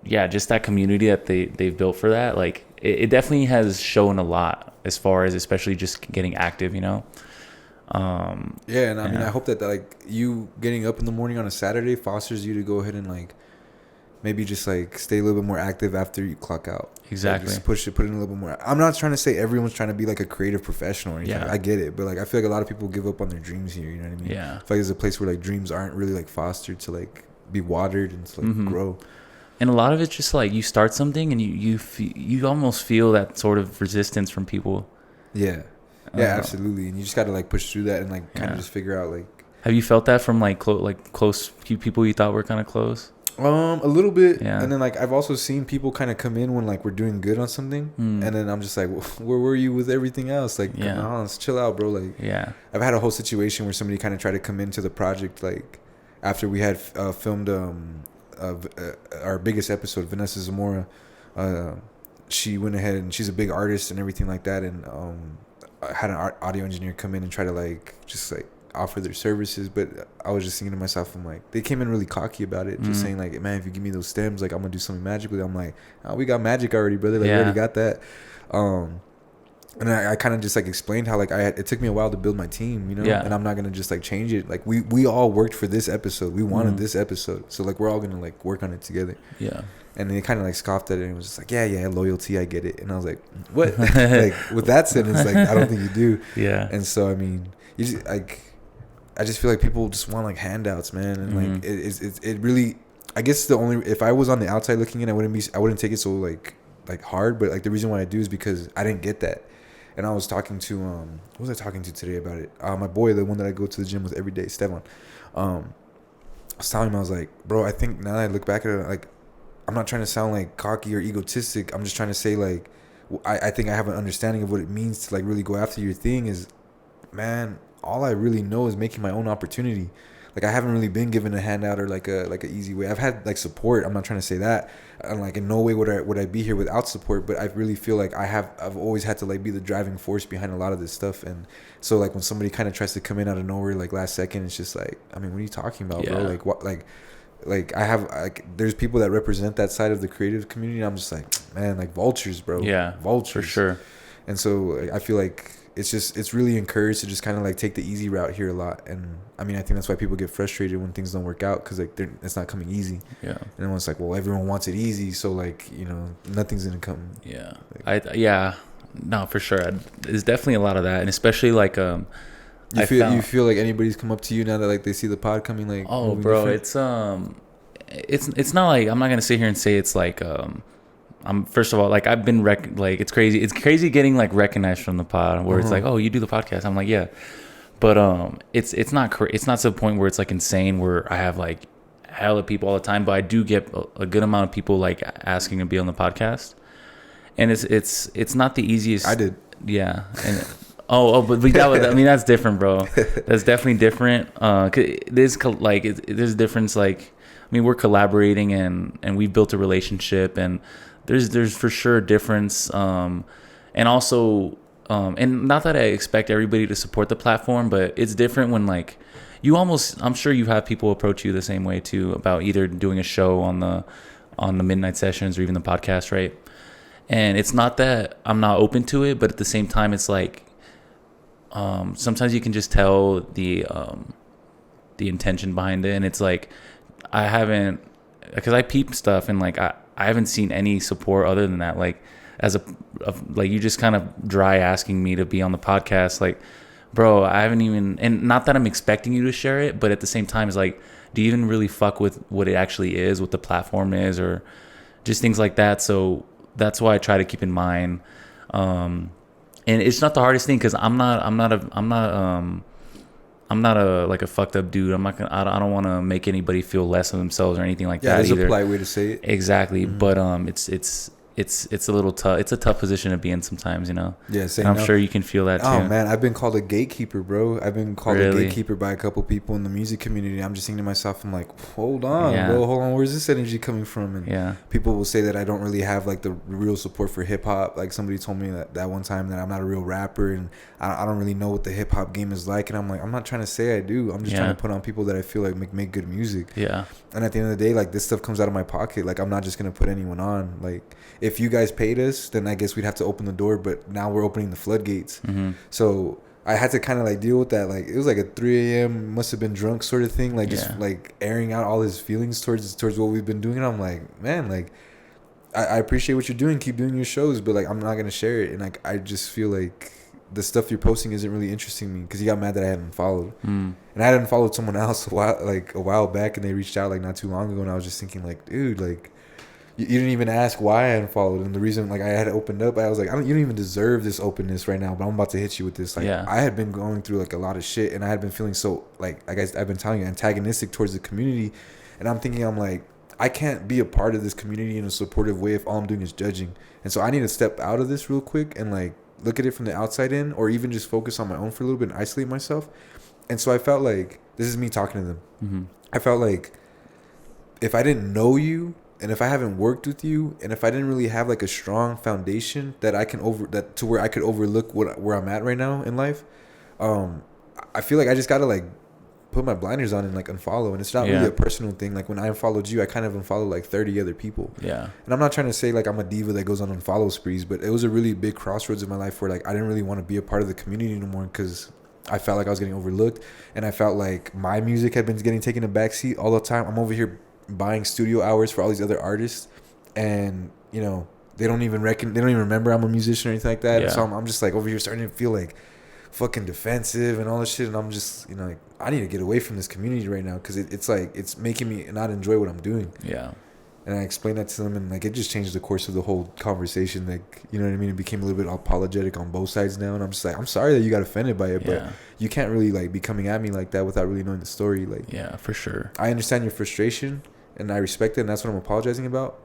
S1: just that community that they've built for that. Like, it definitely has shown a lot as far as especially just getting active, you know.
S2: And I mean, I hope that like you getting up in the morning on a Saturday fosters you to go ahead and like maybe just like stay a little bit more active after you clock out.
S1: Exactly.
S2: Like, just put in a little bit more. I'm not trying to say everyone's trying to be like a creative professional or anything.
S1: Yeah.
S2: I get it, but like I feel like a lot of people give up on their dreams here. You know what I mean?
S1: Yeah.
S2: I feel like there's a place where like dreams aren't really like fostered to like be watered and to like grow.
S1: And a lot of it's just like you start something and you almost feel that sort of resistance from people.
S2: Yeah. Yeah, absolutely. And you just got to like push through that and like kind of just figure out like.
S1: Have you felt that from like close people you thought were kind of close?
S2: A little bit.
S1: Yeah.
S2: And then like I've also seen people kind of come in when like we're doing good on something, and then I'm just like, where were you with everything else? Like, let's chill out, bro. Like, I've had a whole situation where somebody kind of tried to come into the project like after we had filmed our biggest episode, Vanessa Zamora. She went ahead and she's a big artist and everything like that, and had an audio engineer come in and try to like just like offer their services. But I was just thinking to myself, I'm like, they came in really cocky about it, just saying like, man, if you give me those stems, like I'm gonna do something magically. I'm like, oh, we got magic already, brother. Like, we already got that. And I kind of just like explained how like it took me a while to build my team, you know, and I'm not gonna just like change it. Like we all worked for this episode. We wanted this episode, so like we're all gonna like work on it together. Yeah. And they kind of like scoffed at it and was just like, yeah, loyalty, I get it. And I was like, what? Like with that sentence, like I don't think you do. Yeah. And so I mean, you just like, I just feel like people just want like handouts, man, and like it really. I guess if I was on the outside looking in, I wouldn't take it so like hard. But like the reason why I do is because I didn't get that. And I was talking to what was I talking to today about it? My boy, the one that I go to the gym with every day, Stevan. I was telling him, I was like, bro, I think now that I look back at it, like, I'm not trying to sound like cocky or egotistic. I'm just trying to say, like, I think I have an understanding of what it means to like really go after your thing. Is, man, all I really know is making my own opportunity. Like, I haven't really been given a handout or like a easy way. I've had like support. I'm not trying to say that. And like, in no way would I be here without support. But I really feel like I've always had to like be the driving force behind a lot of this stuff. And so like when somebody kind of tries to come in out of nowhere like last second, it's just like, I mean, what are you talking about, bro? Like, what, like I have like there's people that represent that side of the creative community. And I'm just like, man, like vultures, bro.
S1: Yeah,
S2: vultures
S1: for sure.
S2: And so I feel like it's really encouraged to just kind of like take the easy route here a lot. And I mean, I think that's why people get frustrated when things don't work out, because like it's not coming easy.
S1: Yeah.
S2: And then it's like, well, everyone wants it easy, so like, you know, nothing's gonna come.
S1: Yeah.
S2: Like,
S1: No, for sure. There's definitely a lot of that, and especially like
S2: you feel like anybody's come up to you now that like they see the pod coming, like,
S1: oh, bro, different? It's not like, I'm not gonna sit here and say it's like I'm, first of all, like, I've been like, it's crazy getting like recognized from the pod where it's like, oh, you do the podcast. I'm like, yeah, but it's not to the point where it's like insane where I have like hella people all the time, but I do get a good amount of people like asking to be on the podcast, and it's not the easiest.
S2: I did,
S1: yeah, and but I mean, that's different, bro. That's definitely different. There's there's difference. Like, I mean, we're collaborating and we've built a relationship, and there's for sure difference. And also, and not that I expect everybody to support the platform, but it's different when like I'm sure you have people approach you the same way too about either doing a show on the midnight sessions or even the podcast, right? And it's not that I'm not open to it, but at the same time, it's like, sometimes you can just tell the intention behind it, and it's like, I haven't, because I peep stuff, and like I haven't seen any support other than that. Like, as like, you just kind of dry asking me to be on the podcast, like, bro, I haven't even, and not that I'm expecting you to share it, but at the same time, it's like, do you even really fuck with what it actually is, what the platform is, or just things like that. So that's why I try to keep in mind. And it's not the hardest thing, because I'm not a fucked up dude. I don't want to make anybody feel less of themselves or anything like that.
S2: Yeah, there's a polite way to say it.
S1: Exactly. Mm-hmm. But it's a little tough. It's a tough position to be in sometimes, you know.
S2: Yeah, same.
S1: I'm sure you can feel that too.
S2: Oh man, I've been called a gatekeeper, bro. I've been called a gatekeeper by a couple people in the music community. I'm just thinking to myself, I'm like, hold on, bro, hold on. Where's this energy coming from? And people will say that I don't really have like the real support for hip hop. Like, somebody told me that one time that I'm not a real rapper, and I don't really know what the hip hop game is like. And I'm like, I'm not trying to say I do. I'm just trying to put on people that I feel like make good music. Yeah. And at the end of the day, like, this stuff comes out of my pocket. Like, I'm not just gonna put anyone on. Like, if you guys paid us, then I guess we'd have to open the door. But now we're opening the floodgates. Mm-hmm. So I had to kind of like deal with that. Like, it was like a 3 a.m. must have been drunk sort of thing. Like, just like airing out all his feelings towards what we've been doing. And I'm like, man, like, I appreciate what you're doing. Keep doing your shows, but like, I'm not gonna share it. And like, I just feel like the stuff you're posting isn't really interesting me, because he got mad that I hadn't followed. And I hadn't followed someone else a while back, and they reached out like not too long ago, and I was just thinking like, dude, like, you didn't even ask why I hadn't followed. And the reason, like, I had opened up, I was like, you don't even deserve this openness right now, but I'm about to hit you with this. Like, I had been going through like a lot of shit, and I had been feeling so like I've been telling you, antagonistic towards the community. And I'm thinking, I'm like, I can't be a part of this community in a supportive way if all I'm doing is judging. And so I need to step out of this real quick and like look at it from the outside in, or even just focus on my own for a little bit and isolate myself. And so I felt like, this is me talking to them. Mm-hmm. I felt like if I didn't know you, and if I haven't worked with you, and if I didn't really have like a strong foundation that I can to where I could overlook where I'm at right now in life, I feel like I just gotta like put my blinders on and like unfollow. And it's not really a personal thing. Like, when I unfollowed you, I kind of unfollowed like 30 other people. Yeah. And I'm not trying to say like I'm a diva that goes on unfollow sprees, but it was a really big crossroads in my life where like I didn't really want to be a part of the community anymore, because I felt like I was getting overlooked, and I felt like my music had been getting taken a backseat all the time. I'm over here buying studio hours for all these other artists, and you know, they don't even remember I'm a musician or anything like that. Yeah. So I'm just like over here starting to feel like fucking defensive and all this shit, and I'm just, you know, like, I need to get away from this community right now, because it's like, it's making me not enjoy what I'm doing. Yeah. And I explained that to them, and like it just changed the course of the whole conversation. Like, you know what I mean? It became a little bit apologetic on both sides now, and I'm just like, I'm sorry that you got offended by it, but you can't really like be coming at me like that without really knowing the story. Like,
S1: yeah, for sure.
S2: I understand your frustration, and I respect it, and that's what I'm apologizing about.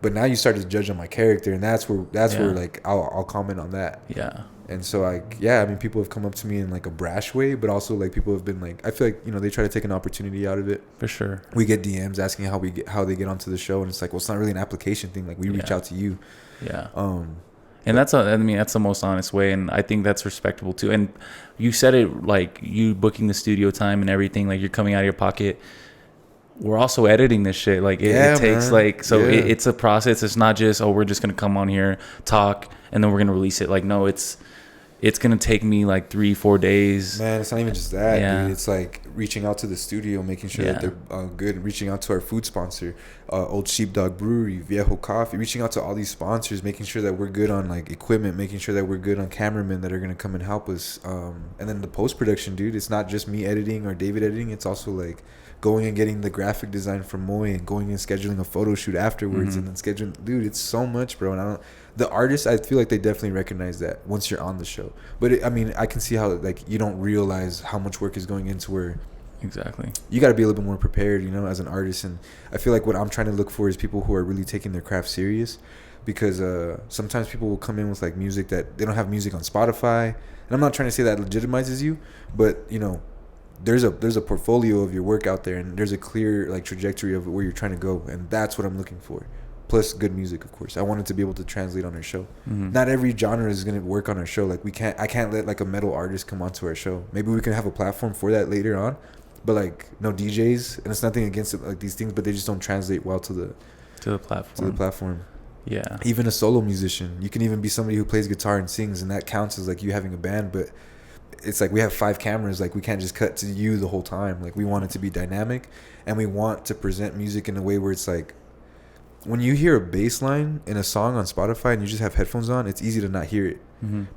S2: But now you start to judge on my character, and that's where like I'll comment on that.
S1: Yeah.
S2: And so like, yeah, I mean, people have come up to me in like a brash way, but also like people have been like, I feel like, you know, they try to take an opportunity out of it.
S1: For sure.
S2: We get DMs asking how they get onto the show, and it's like, well, it's not really an application thing. Like, we reach out to you.
S1: Yeah. And that's the most honest way, and I think that's respectable too. And you said it, like, you booking the studio time and everything, like you're coming out of your pocket. We're also editing this shit. Like it takes man. Like, so it's a process. It's not just, oh, we're just going to come on here, talk, and then we're going to release it. Like, no, it's going to take me like 3-4 days.
S2: Man, it's not even just that, dude. It's like reaching out to the studio, making sure that they're good, reaching out to our food sponsor, Old Sheepdog Brewery, Viejo Coffee, reaching out to all these sponsors, making sure that we're good on like equipment, making sure that we're good on cameramen that are going to come and help us. And then the post-production, dude, it's not just me editing or David editing. It's also like going and getting the graphic design from Moy and going and scheduling a photo shoot afterwards and then scheduling. Dude, it's so much, bro. And the artists, I feel like they definitely recognize that once you're on the show. But I mean, I can see how like you don't realize how much work is going into where
S1: exactly
S2: you got to be a little bit more prepared, you know, as an artist. And I feel like what I'm trying to look for is people who are really taking their craft serious, because sometimes people will come in with like music that they don't have music on Spotify. And I'm not trying to say that legitimizes you, but you know, there's a portfolio of your work out there, and there's a clear like trajectory of where you're trying to go, and that's what I'm looking for. Plus good music, of course. I wanted to be able to translate on our show. Not every genre is gonna work on our show. Like I can't let like a metal artist come onto our show. Maybe we can have a platform for that later on, but like no DJs, and it's nothing against it, like these things, but they just don't translate well to the platform.
S1: Yeah.
S2: Even a solo musician, you can even be somebody who plays guitar and sings, and that counts as like you having a band, but it's like we have 5 cameras. Like we can't just cut to you the whole time. Like we want it to be dynamic, and we want to present music in a way where it's like, when you hear a bass line in a song on Spotify and you just have headphones on, it's easy to not hear it.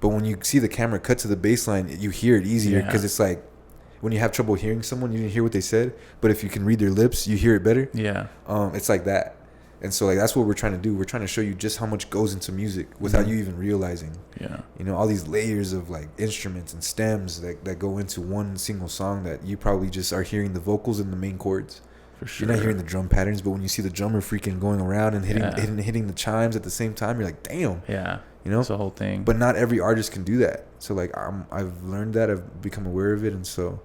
S2: But when you see the camera cut to the bass line, you hear it easier, because it's like when you have trouble hearing someone, you didn't hear what they said, but if you can read their lips, you hear it better. It's like that. And so like that's what we're trying to do. We're trying to show you just how much goes into music without you even realizing. You know, all these layers of like instruments and stems that go into one single song that you probably just are hearing the vocals and the main chords. For sure. You're not hearing the drum patterns, but when you see the drummer freaking going around and hitting the chimes at the same time, you're like, damn. You know,
S1: it's the whole thing.
S2: But not every artist can do that. So like I've learned that. I've become aware of it, and so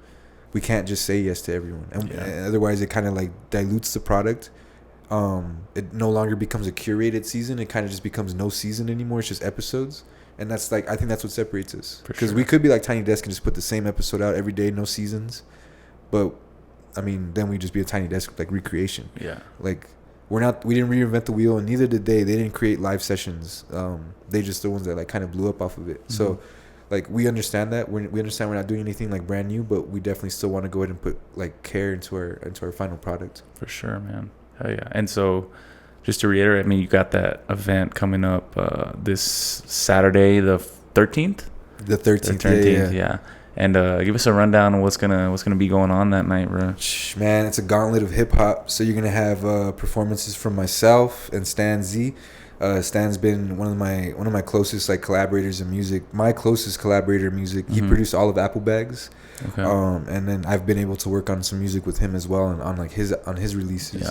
S2: we can't just say yes to everyone. And otherwise, it kind of like dilutes the product. It no longer becomes a curated season. It kind of just becomes no season anymore. It's just episodes. And that's like, I think that's what separates us, because we could be like Tiny Desk and just put the same episode out every day, no seasons. But I mean, then we just be a Tiny Desk like recreation. Like we didn't reinvent the wheel, and neither did they. They didn't create live sessions. They just the ones that like kind of blew up off of it. So like we understand that we understand we're not doing anything like brand new, but we definitely still want to go ahead and put like care into our final product. For
S1: sure, man. Hell yeah. And so just to reiterate, I mean, you got that event coming up this Saturday, the 13th?
S2: The 13th,
S1: yeah. And give us a rundown of what's gonna be going on that night, bro.
S2: Man, it's a gauntlet of hip hop. So you're gonna have performances from myself and Stan Z. Stan's been one of my closest like collaborators in music. My closest collaborator in music. He produced all of Apple Bags. Okay. And then I've been able to work on some music with him as well, and on his releases. Yeah.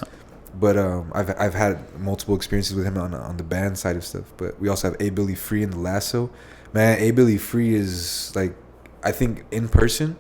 S2: But I've had multiple experiences with him on the band side of stuff. But we also have A Billy Free and the Lasso. Man, A Billy Free is like, I think in person,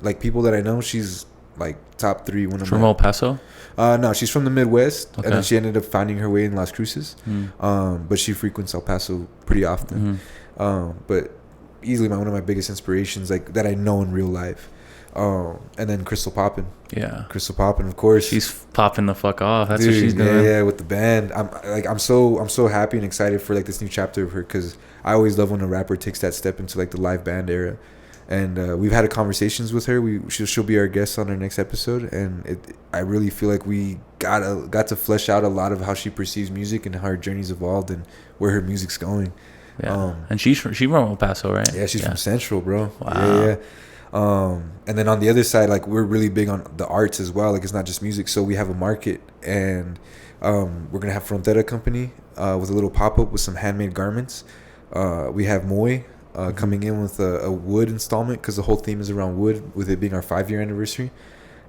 S2: like people that I know, she's like top 3.
S1: From El Paso?
S2: No, she's from the Midwest, and then she ended up finding her way in Las Cruces. But she frequents El Paso pretty often. But easily one of my biggest inspirations, like that I know in real life. And then Crystal Poppin. Yeah. Crystal Poppin, of course.
S1: She's popping the fuck off. That's what she's doing.
S2: Yeah, with the band. I'm so happy and excited for like this new chapter of her, because I always love when a rapper takes that step into like the live band era. And we've had conversations with her. She'll be our guest on our next episode, and I really feel like we got to flesh out a lot of how she perceives music and how her journey's evolved and where her music's going.
S1: Yeah. And she's from El Paso, right?
S2: Yeah, she's from Central, bro.
S1: Wow.
S2: Yeah. And then on the other side, like we're really big on the arts as well. Like it's not just music. So we have a market, and we're gonna have Frontera Company with a little pop up with some handmade garments. We have Moy coming in with a wood installment because the whole theme is around wood, with it being our 5-year anniversary.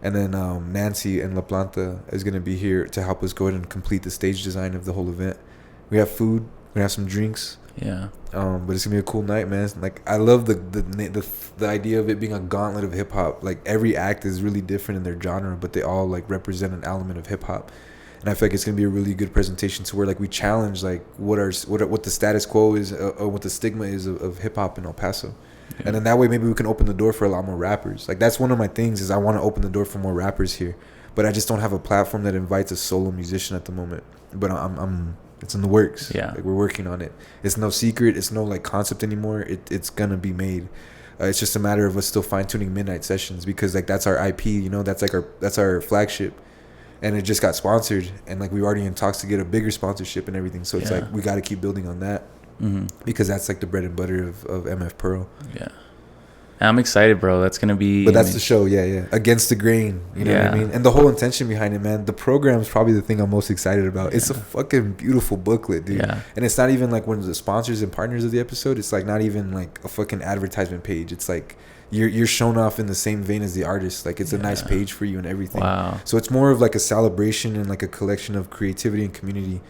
S2: And then Nancy and La Planta is gonna be here to help us go ahead and complete the stage design of the whole event. We have food. We have some drinks.
S1: Yeah.
S2: But it's gonna be a cool night, man. Like I love the idea of it being a gauntlet of hip hop. Like every act is really different in their genre, but they all like represent an element of hip hop. And I feel like it's gonna be a really good presentation to where like we challenge like what the status quo is, or what the stigma is of hip hop in El Paso. Yeah. And then that way maybe we can open the door for a lot more rappers. Like that's one of my things is I want to open the door for more rappers here, but I just don't have a platform that invites a solo musician at the moment. But I'm it's in the works.
S1: Yeah.
S2: Like we're working on it. It's no secret. It's no like concept anymore. It's gonna be made. It's just a matter of us still fine tuning Midnight Sessions, because like that's our IP. You know, that's our flagship, and it just got sponsored, and like we were already in talks to get a bigger sponsorship and everything. So it's like we got to keep building on that, because that's like the bread and butter of Emmeff Pearl.
S1: Yeah. I'm excited, bro. That's gonna be.
S2: But that's the show, yeah. Against the grain, you know what I mean. And the whole intention behind it, man. The program is probably the thing I'm most excited about. It's a fucking beautiful booklet, dude. Yeah. And it's not even like one of the sponsors and partners of the episode. It's like not even like a fucking advertisement page. It's like you're shown off in the same vein as the artist. Like it's a nice page for you and everything.
S1: Wow.
S2: So it's more of like a celebration and like a collection of creativity and community.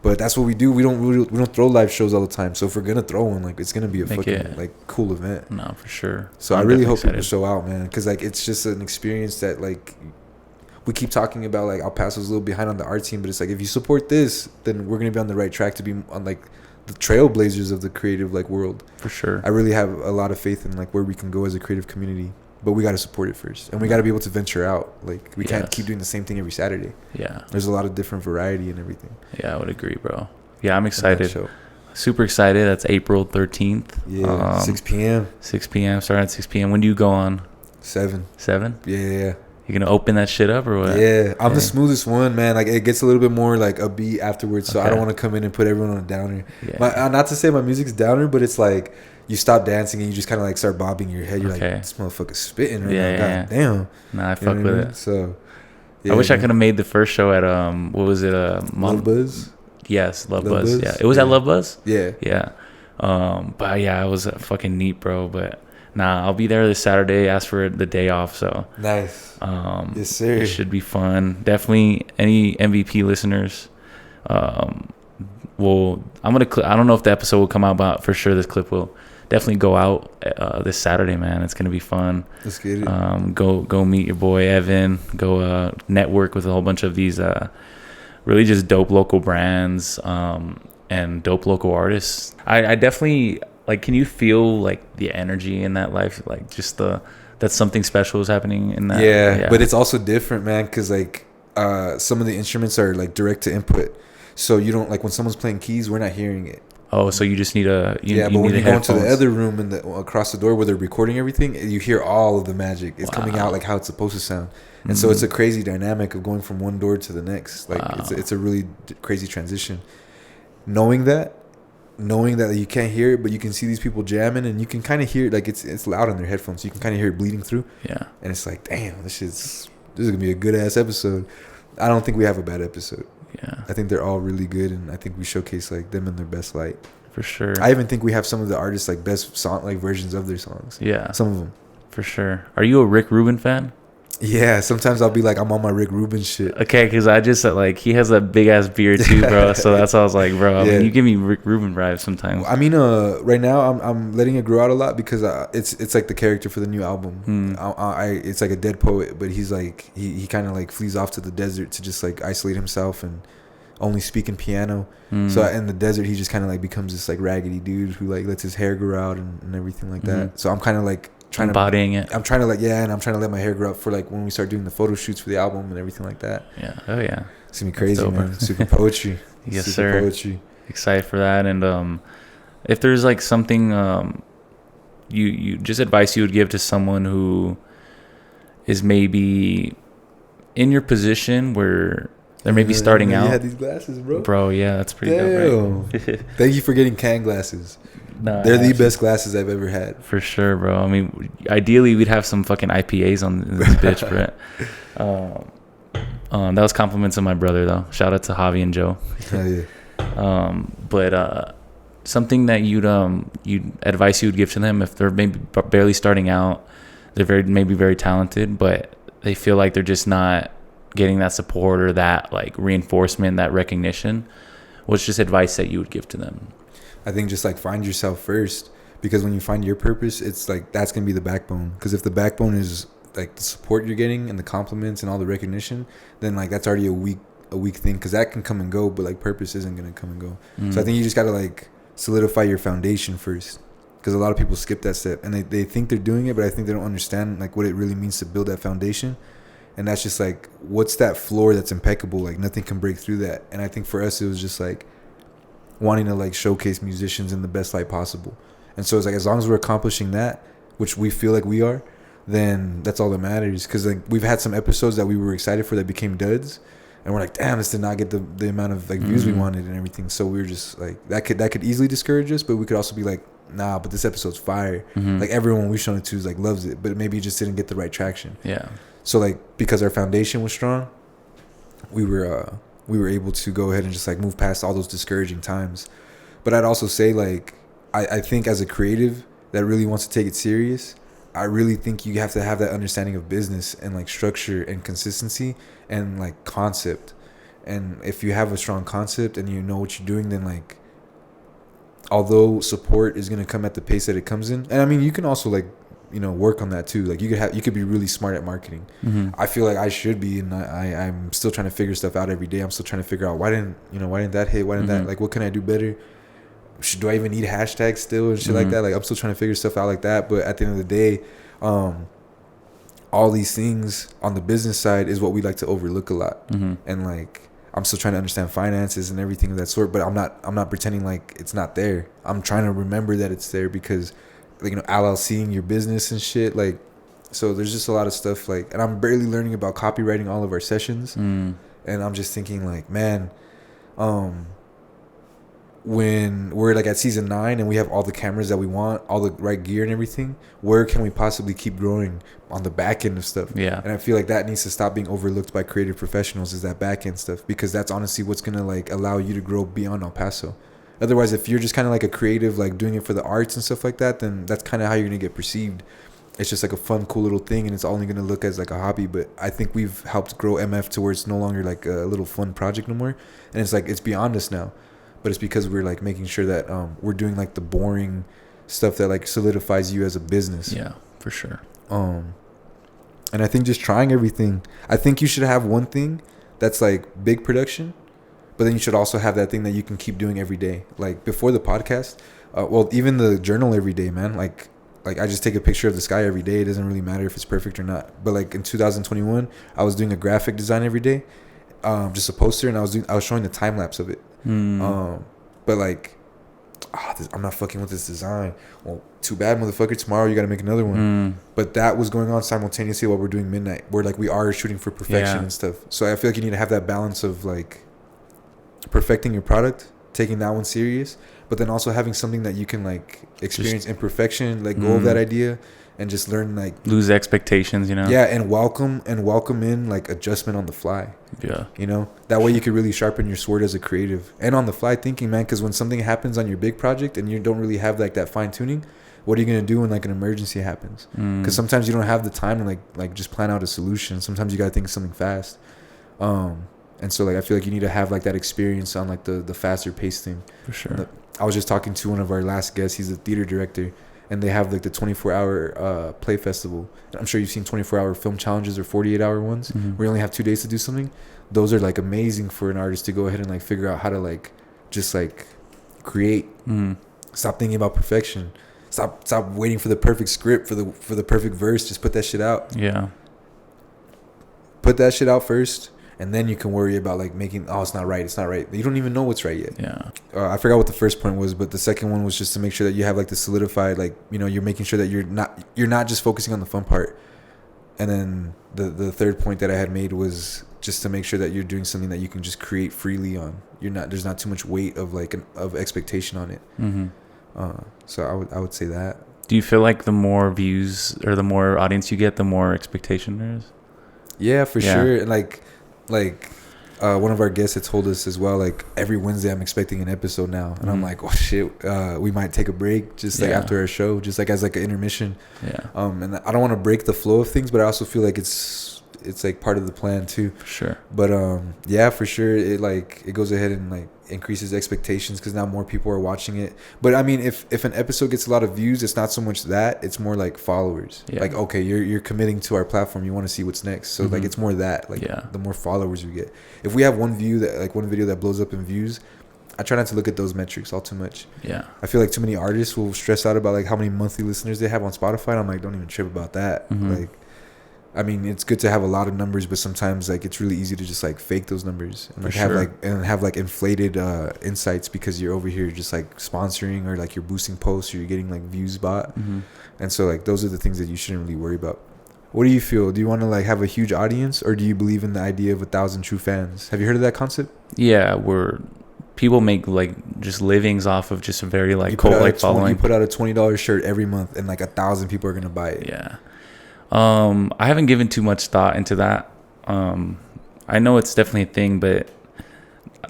S2: But that's what we do. We don't throw live shows all the time. So if we're gonna throw one, like it's gonna be a fucking like cool event.
S1: No, for sure.
S2: So I really hope people show out, man, because like it's just an experience that like we keep talking about. Like El Paso's a little behind on the art scene, but it's like if you support this, then we're gonna be on the right track to be on like the trailblazers of the creative like world.
S1: For sure.
S2: I really have a lot of faith in like where we can go as a creative community. But we got to support it first, and we got to be able to venture out. Like we can't keep doing the same thing every Saturday.
S1: Yeah,
S2: there's a lot of different variety and everything.
S1: Yeah, I would agree, bro. Yeah, I'm excited. Super excited. That's April 13th.
S2: Yeah, 6 p.m.
S1: 6 p.m. Starting at 6 p.m. When do you go on?
S2: 7.
S1: 7?
S2: Yeah.
S1: You gonna open that shit up or what?
S2: Yeah, I'm the smoothest one, man. Like it gets a little bit more like upbeat afterwards, so I don't want to come in and put everyone on a downer. Yeah. Not to say my music's downer, but it's like you stop dancing and you just kind of like start bobbing your head. You're like, this motherfucker's spitting right now. God damn.
S1: Nah, I fuck with it.
S2: So,
S1: I wish I could have made the first show at what was it?
S2: Love Buzz.
S1: Yes, Love Buzz. Yeah, it was at Love Buzz.
S2: Yeah.
S1: But yeah, it was fucking neat, bro. But nah, I'll be there this Saturday. Ask for the day off, so
S2: nice. Yes, sir.
S1: It should be fun. Definitely, any MVP listeners. Well, I don't know if the episode will come out, but for sure this clip will definitely go out this Saturday, man. It's gonna be fun.
S2: Let's get it.
S1: Go meet your boy Evan. Go network with a whole bunch of these really just dope local brands and dope local artists. I definitely like. Can you feel like the energy in that life? Like just that something special is happening in that.
S2: Yeah, but it's also different, man, because like some of the instruments are like direct to input, so you don't like when someone's playing keys, we're not hearing it.
S1: Oh, so you just need
S2: but when you go into the other room and across the door where they're recording everything, you hear all of the magic. It's coming out like how it's supposed to sound, and so it's a crazy dynamic of going from one door to the next. Like it's a really crazy transition. Knowing that you can't hear it, but you can see these people jamming, and you can kind of hear it, like it's loud on their headphones, so you can kind of hear it bleeding through.
S1: Yeah,
S2: and it's like, damn, this is gonna be a good ass episode. I don't think we have a bad episode.
S1: Yeah,
S2: I think they're all really good, and I think we showcase like them in their best light.
S1: For sure.
S2: I even think we have some of the artists like best song like versions of their songs.
S1: Yeah,
S2: some of them.
S1: For sure. Are you a Rick Rubin fan?
S2: Yeah, sometimes I'll be like, I'm on my Rick Rubin shit.
S1: Okay, because I just like he has that big ass beard too, bro. So that's why I was like, bro, I mean, you give me Rick Rubin vibes sometimes.
S2: I mean, right now I'm letting it grow out a lot because it's like the character for the new album. It's like a dead poet, but he's like he kind of like flees off to the desert to just like isolate himself and only speak in piano. So in the desert, he just kind of like becomes this like raggedy dude who like lets his hair grow out and everything like that. So I'm kind of like
S1: embodying it.
S2: I'm trying to like and I'm trying to let my hair grow up for like when we start doing the photo shoots for the album and everything like that.
S1: Yeah. Oh yeah.
S2: It's gonna be crazy, man. Super poetry.
S1: Yes,
S2: Super
S1: sir.
S2: Poetry.
S1: Excited for that. And if there's like something you just advice you would give to someone who is maybe in your position where they're maybe starting out.
S2: You had these glasses, bro.
S1: Bro, yeah, that's pretty dope. Right?
S2: Thank you for getting canned glasses.
S1: No,
S2: They're the best glasses I've ever had.
S1: For sure, bro. I mean, ideally, we'd have some fucking IPAs on this bitch, Brett. That was compliments of my brother, though. Shout out to Javi and Joe.
S2: Hell yeah.
S1: But something that you'd advice you would give to them if they're maybe barely starting out, they're maybe very talented, but they feel like they're just not getting that support or that like reinforcement, that recognition. What's just advice that you would give to them?
S2: I think just like find yourself first, because when you find your purpose, it's like that's gonna be the backbone. Because if the backbone is like the support you're getting and the compliments and all the recognition, then like that's already a weak thing, because that can come and go, but like purpose isn't gonna come and go. So I think you just gotta like solidify your foundation first, because a lot of people skip that step and they think they're doing it, but I think they don't understand like what it really means to build that foundation. And that's just like, what's that floor that's impeccable? Like nothing can break through that. And I think for us, it was just like wanting to like showcase musicians in the best light possible. And so it's like, as long as we're accomplishing that, which we feel like we are, then that's all that matters. Because like we've had some episodes that we were excited for that became duds, and we're like, damn, this did not get the amount of like views we wanted and everything. So we were just like, that could easily discourage us, but we could also be like, nah, but this episode's fire. Like everyone we've shown it to is like loves it, but maybe it just didn't get the right traction.
S1: Yeah.
S2: So like, because our foundation was strong, we were able to go ahead and just like move past all those discouraging times. But I'd also say like, I think as a creative that really wants to take it serious, I really think you have to have that understanding of business and like structure and consistency and like concept. And if you have a strong concept and you know what you're doing, then like, although support is going to come at the pace that it comes in, and I mean, you can also like, you know, work on that too. Like you could be really smart at marketing. I feel like I should be, and I'm still trying to figure stuff out every day. I'm still trying to figure out why didn't that hit? Why didn't that, like, what can I do better? Do I even need hashtags still and shit like that? Like I'm still trying to figure stuff out like that. But at the end of the day, all these things on the business side is what we like to overlook a lot. And like, I'm still trying to understand finances and everything of that sort, but I'm not pretending like it's not there. I'm trying to remember that it's there, because like, you know, LLCing your business and shit, like, so there's just a lot of stuff like, and I'm barely learning about copywriting all of our sessions. And I'm just thinking like, man, when we're like at season 9 and we have all the cameras that we want, all the right gear and everything, where can we possibly keep growing on the back end of stuff?
S1: Yeah.
S2: And I feel like that needs to stop being overlooked by creative professionals, is that back end stuff, because that's honestly what's gonna like allow you to grow beyond El Paso. Otherwise, if you're just kind of like a creative, like doing it for the arts and stuff like that, then that's kind of how you're gonna get perceived. It's just like a fun, cool little thing, and it's only gonna look as like a hobby. But I think we've helped grow Emmeff to where it's no longer like a little fun project no more, and it's like it's beyond us now. But it's because we're like making sure that we're doing like the boring stuff that like solidifies you as a business.
S1: Yeah, for sure.
S2: And I think just trying everything. I think you should have one thing that's like big production, but then you should also have that thing that you can keep doing every day. Like before the podcast, well, even the journal every day, man. Like I just take a picture of the sky every day. It doesn't really matter if it's perfect or not. But like in 2021, I was doing a graphic design every day, just a poster, and I was showing the time lapse of it. But like, I'm not fucking with this design. Well, too bad, motherfucker. Tomorrow you got to make another one. But that was going on simultaneously while we're doing midnight, where like we are shooting for perfection and stuff. So I feel like you need to have that balance of like perfecting your product, taking that one serious, but then also having something that you can like experience imperfection, like go over that idea and just learn, like
S1: lose expectations, you know?
S2: Yeah, and welcome in like adjustment on the fly.
S1: Yeah.
S2: You know, that way you could really sharpen your sword as a creative and on the fly thinking, man, because when something happens on your big project and you don't really have like that fine tuning, what are you going to do when like an emergency happens? Because sometimes you don't have the time to like just plan out a solution. Sometimes you got to think of something fast. And so like I feel like you need to have like that experience on like the faster paced thing.
S1: For sure.
S2: I was just talking to one of our last guests. He's a theater director, and they have like the 24-hour play festival. I'm sure you've seen 24-hour film challenges or 48-hour ones where you only have 2 days to do something. Those are like amazing for an artist to go ahead and like figure out how to like just like create. Stop thinking about perfection. Stop waiting for the perfect script, for the perfect verse. Just put that shit out.
S1: Yeah.
S2: Put that shit out first, and then you can worry about like making, it's not right. You don't even know what's right yet.
S1: Yeah.
S2: I forgot what the first point was, but the second one was just to make sure that you have like the solidified, like, you know, you're making sure that you're not just focusing on the fun part. And then the third point that I had made was just to make sure that you're doing something that you can just create freely on. There's not too much weight of like of expectation on it. So I would say that.
S1: Do you feel like the more views or the more audience you get, the more expectation there is?
S2: Yeah, for sure. Like one of our guests had told us as well, like every Wednesday I'm expecting an episode now, and I'm like, oh shit, we might take a break just like after our show, just like as like an intermission. And I don't want to break the flow of things, but I also feel like it's like part of the plan too.
S1: For sure.
S2: But yeah, for sure, it goes ahead and like increases expectations because now more people are watching it. But I mean, if an episode gets a lot of views, it's not so much that, it's more like followers. Like, okay, you're committing to our platform, you want to see what's next. So like it's more that, like the more followers we get. If we have one video that blows up in views, I try not to look at those metrics all too much. I feel like too many artists will stress out about like how many monthly listeners they have on Spotify, and I'm like, don't even trip about that. Like, I mean, it's good to have a lot of numbers, but sometimes like it's really easy to just like fake those numbers and like have inflated insights because you're over here just like sponsoring or like you're boosting posts or you're getting like views bought. And so like those are the things that you shouldn't really worry about. What do you feel? Do you want to like have a huge audience, or do you believe in the idea of 1,000 true fans? Have you heard of that concept?
S1: Yeah, where people make like just livings off of just a very like cult like following.
S2: You put out a $20 shirt every month, and like 1,000 people are gonna buy it.
S1: Yeah. I haven't given too much thought into that. I know it's definitely a thing, but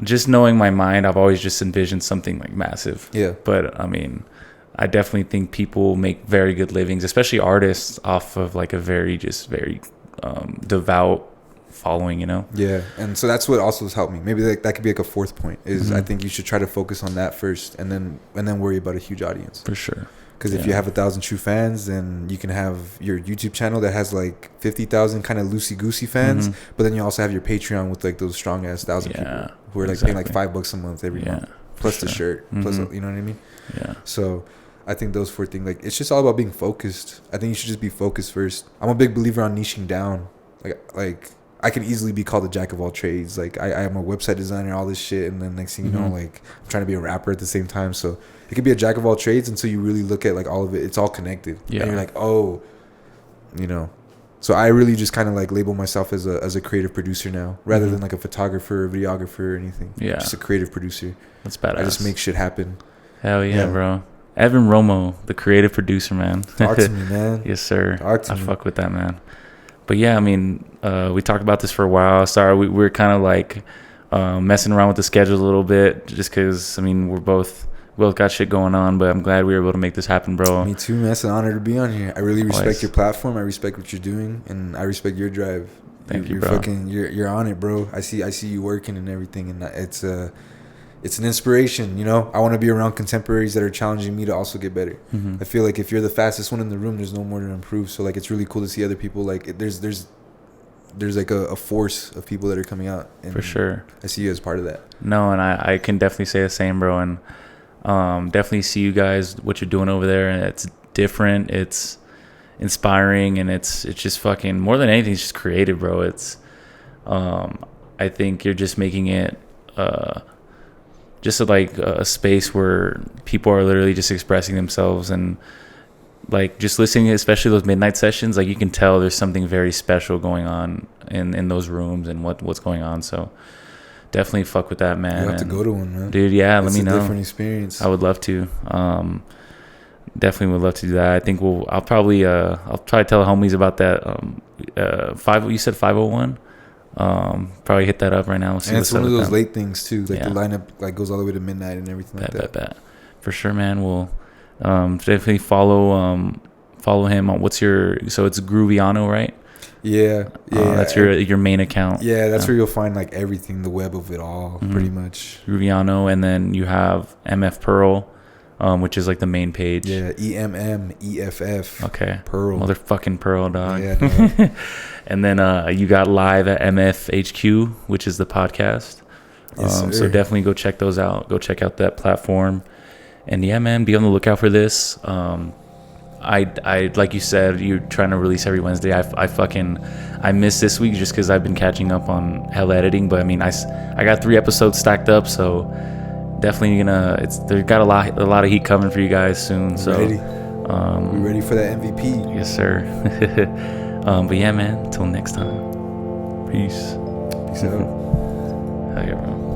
S1: just knowing my mind, I've always just envisioned something like massive.
S2: Yeah.
S1: But I mean, I definitely think people make very good livings, especially artists, off of like a very devout following, you know?
S2: Yeah. And so that's what also has helped me. Maybe like that could be like a fourth point is I think you should try to focus on that first and then worry about a huge audience.
S1: For sure.
S2: Because if you have 1,000 true fans, then you can have your YouTube channel that has like 50,000 kind of loosey-goosey fans, but then you also have your Patreon with like those strong-ass 1,000 people who are like paying like $5 a month every month, plus the shirt, plus, you know what I mean?
S1: Yeah.
S2: So I think those four things, like, it's just all about being focused. I think you should just be focused first. I'm a big believer on niching down. Like I could easily be called a jack of all trades. Like I am a website designer, all this shit, and then next thing you know, like I'm trying to be a rapper at the same time. So it could be a jack of all trades until you really look at like all of it. It's all connected. Yeah. And you're like, oh, you know. So I really just kind of like label myself as a creative producer now, rather than like a photographer or videographer or anything. Yeah. Just a creative producer.
S1: That's badass.
S2: I just make shit happen.
S1: Hell yeah, bro. Evan Romo, the creative producer, man.
S2: Talk to me, man.
S1: Yes, sir. I fuck with that, man. But yeah, I mean, we talked about this for a while. Sorry, we were kind of like messing around with the schedule a little bit, just because, I mean, we both got shit going on, but I'm glad we were able to make this happen, bro.
S2: Me too, man. It's an honor to be on here. I really respect your platform. I respect what you're doing, and I respect your drive.
S1: Thank you,
S2: you're
S1: bro.
S2: You're on it, bro. I see you working and everything, and it's an inspiration, you know. I want to be around contemporaries that are challenging me to also get better. I feel like if you're the fastest one in the room, there's no more to improve. So like, it's really cool to see other people. Like there's like a force of people that are coming out. And
S1: for sure.
S2: I see you as part of that.
S1: No, and I can definitely say the same, bro. And definitely see you guys, what you're doing over there, and it's different, it's inspiring, and it's just fucking, more than anything, it's just creative, bro. It's I think you're just making it just a space where people are literally just expressing themselves, and like just listening, especially those midnight sessions, like you can tell there's something very special going on in those rooms and what's going on. So definitely fuck with that, man.
S2: You have to go to one, man.
S1: Dude, yeah, let me know.
S2: It's a different experience.
S1: I would love to. Definitely would love to do that. I think I'll probably try to tell the homies about that. You said 501? Probably hit that up right now.
S2: And it's one of those late things too. Like the lineup like goes all the way to midnight and everything like that.
S1: For sure, man. We'll definitely follow him on so it's Grooviano, right?
S2: Yeah.
S1: That's your main account.
S2: Yeah, that's where you'll find like everything, the web of it all, pretty much.
S1: Grooviano, and then you have Emmeff Pearl, which is like the main page.
S2: Yeah, EMMEFF.
S1: Okay.
S2: Pearl.
S1: Motherfucking Pearl, dog.
S2: Yeah. No.
S1: And then you got live at MF HQ, which is the podcast.
S2: Yes,
S1: so definitely go check those out. Go check out that platform. And yeah, man, be on the lookout for this. I like you said, you're trying to release every Wednesday. I missed this week just because I've been catching up on hell editing. But I mean, I got 3 episodes stacked up, so definitely they've got a lot of heat coming for you guys soon.
S2: We're ready for that MVP.
S1: Yes, sir. But yeah, man, until next time. Peace.
S2: Peace out.
S1: Hell yeah, bro.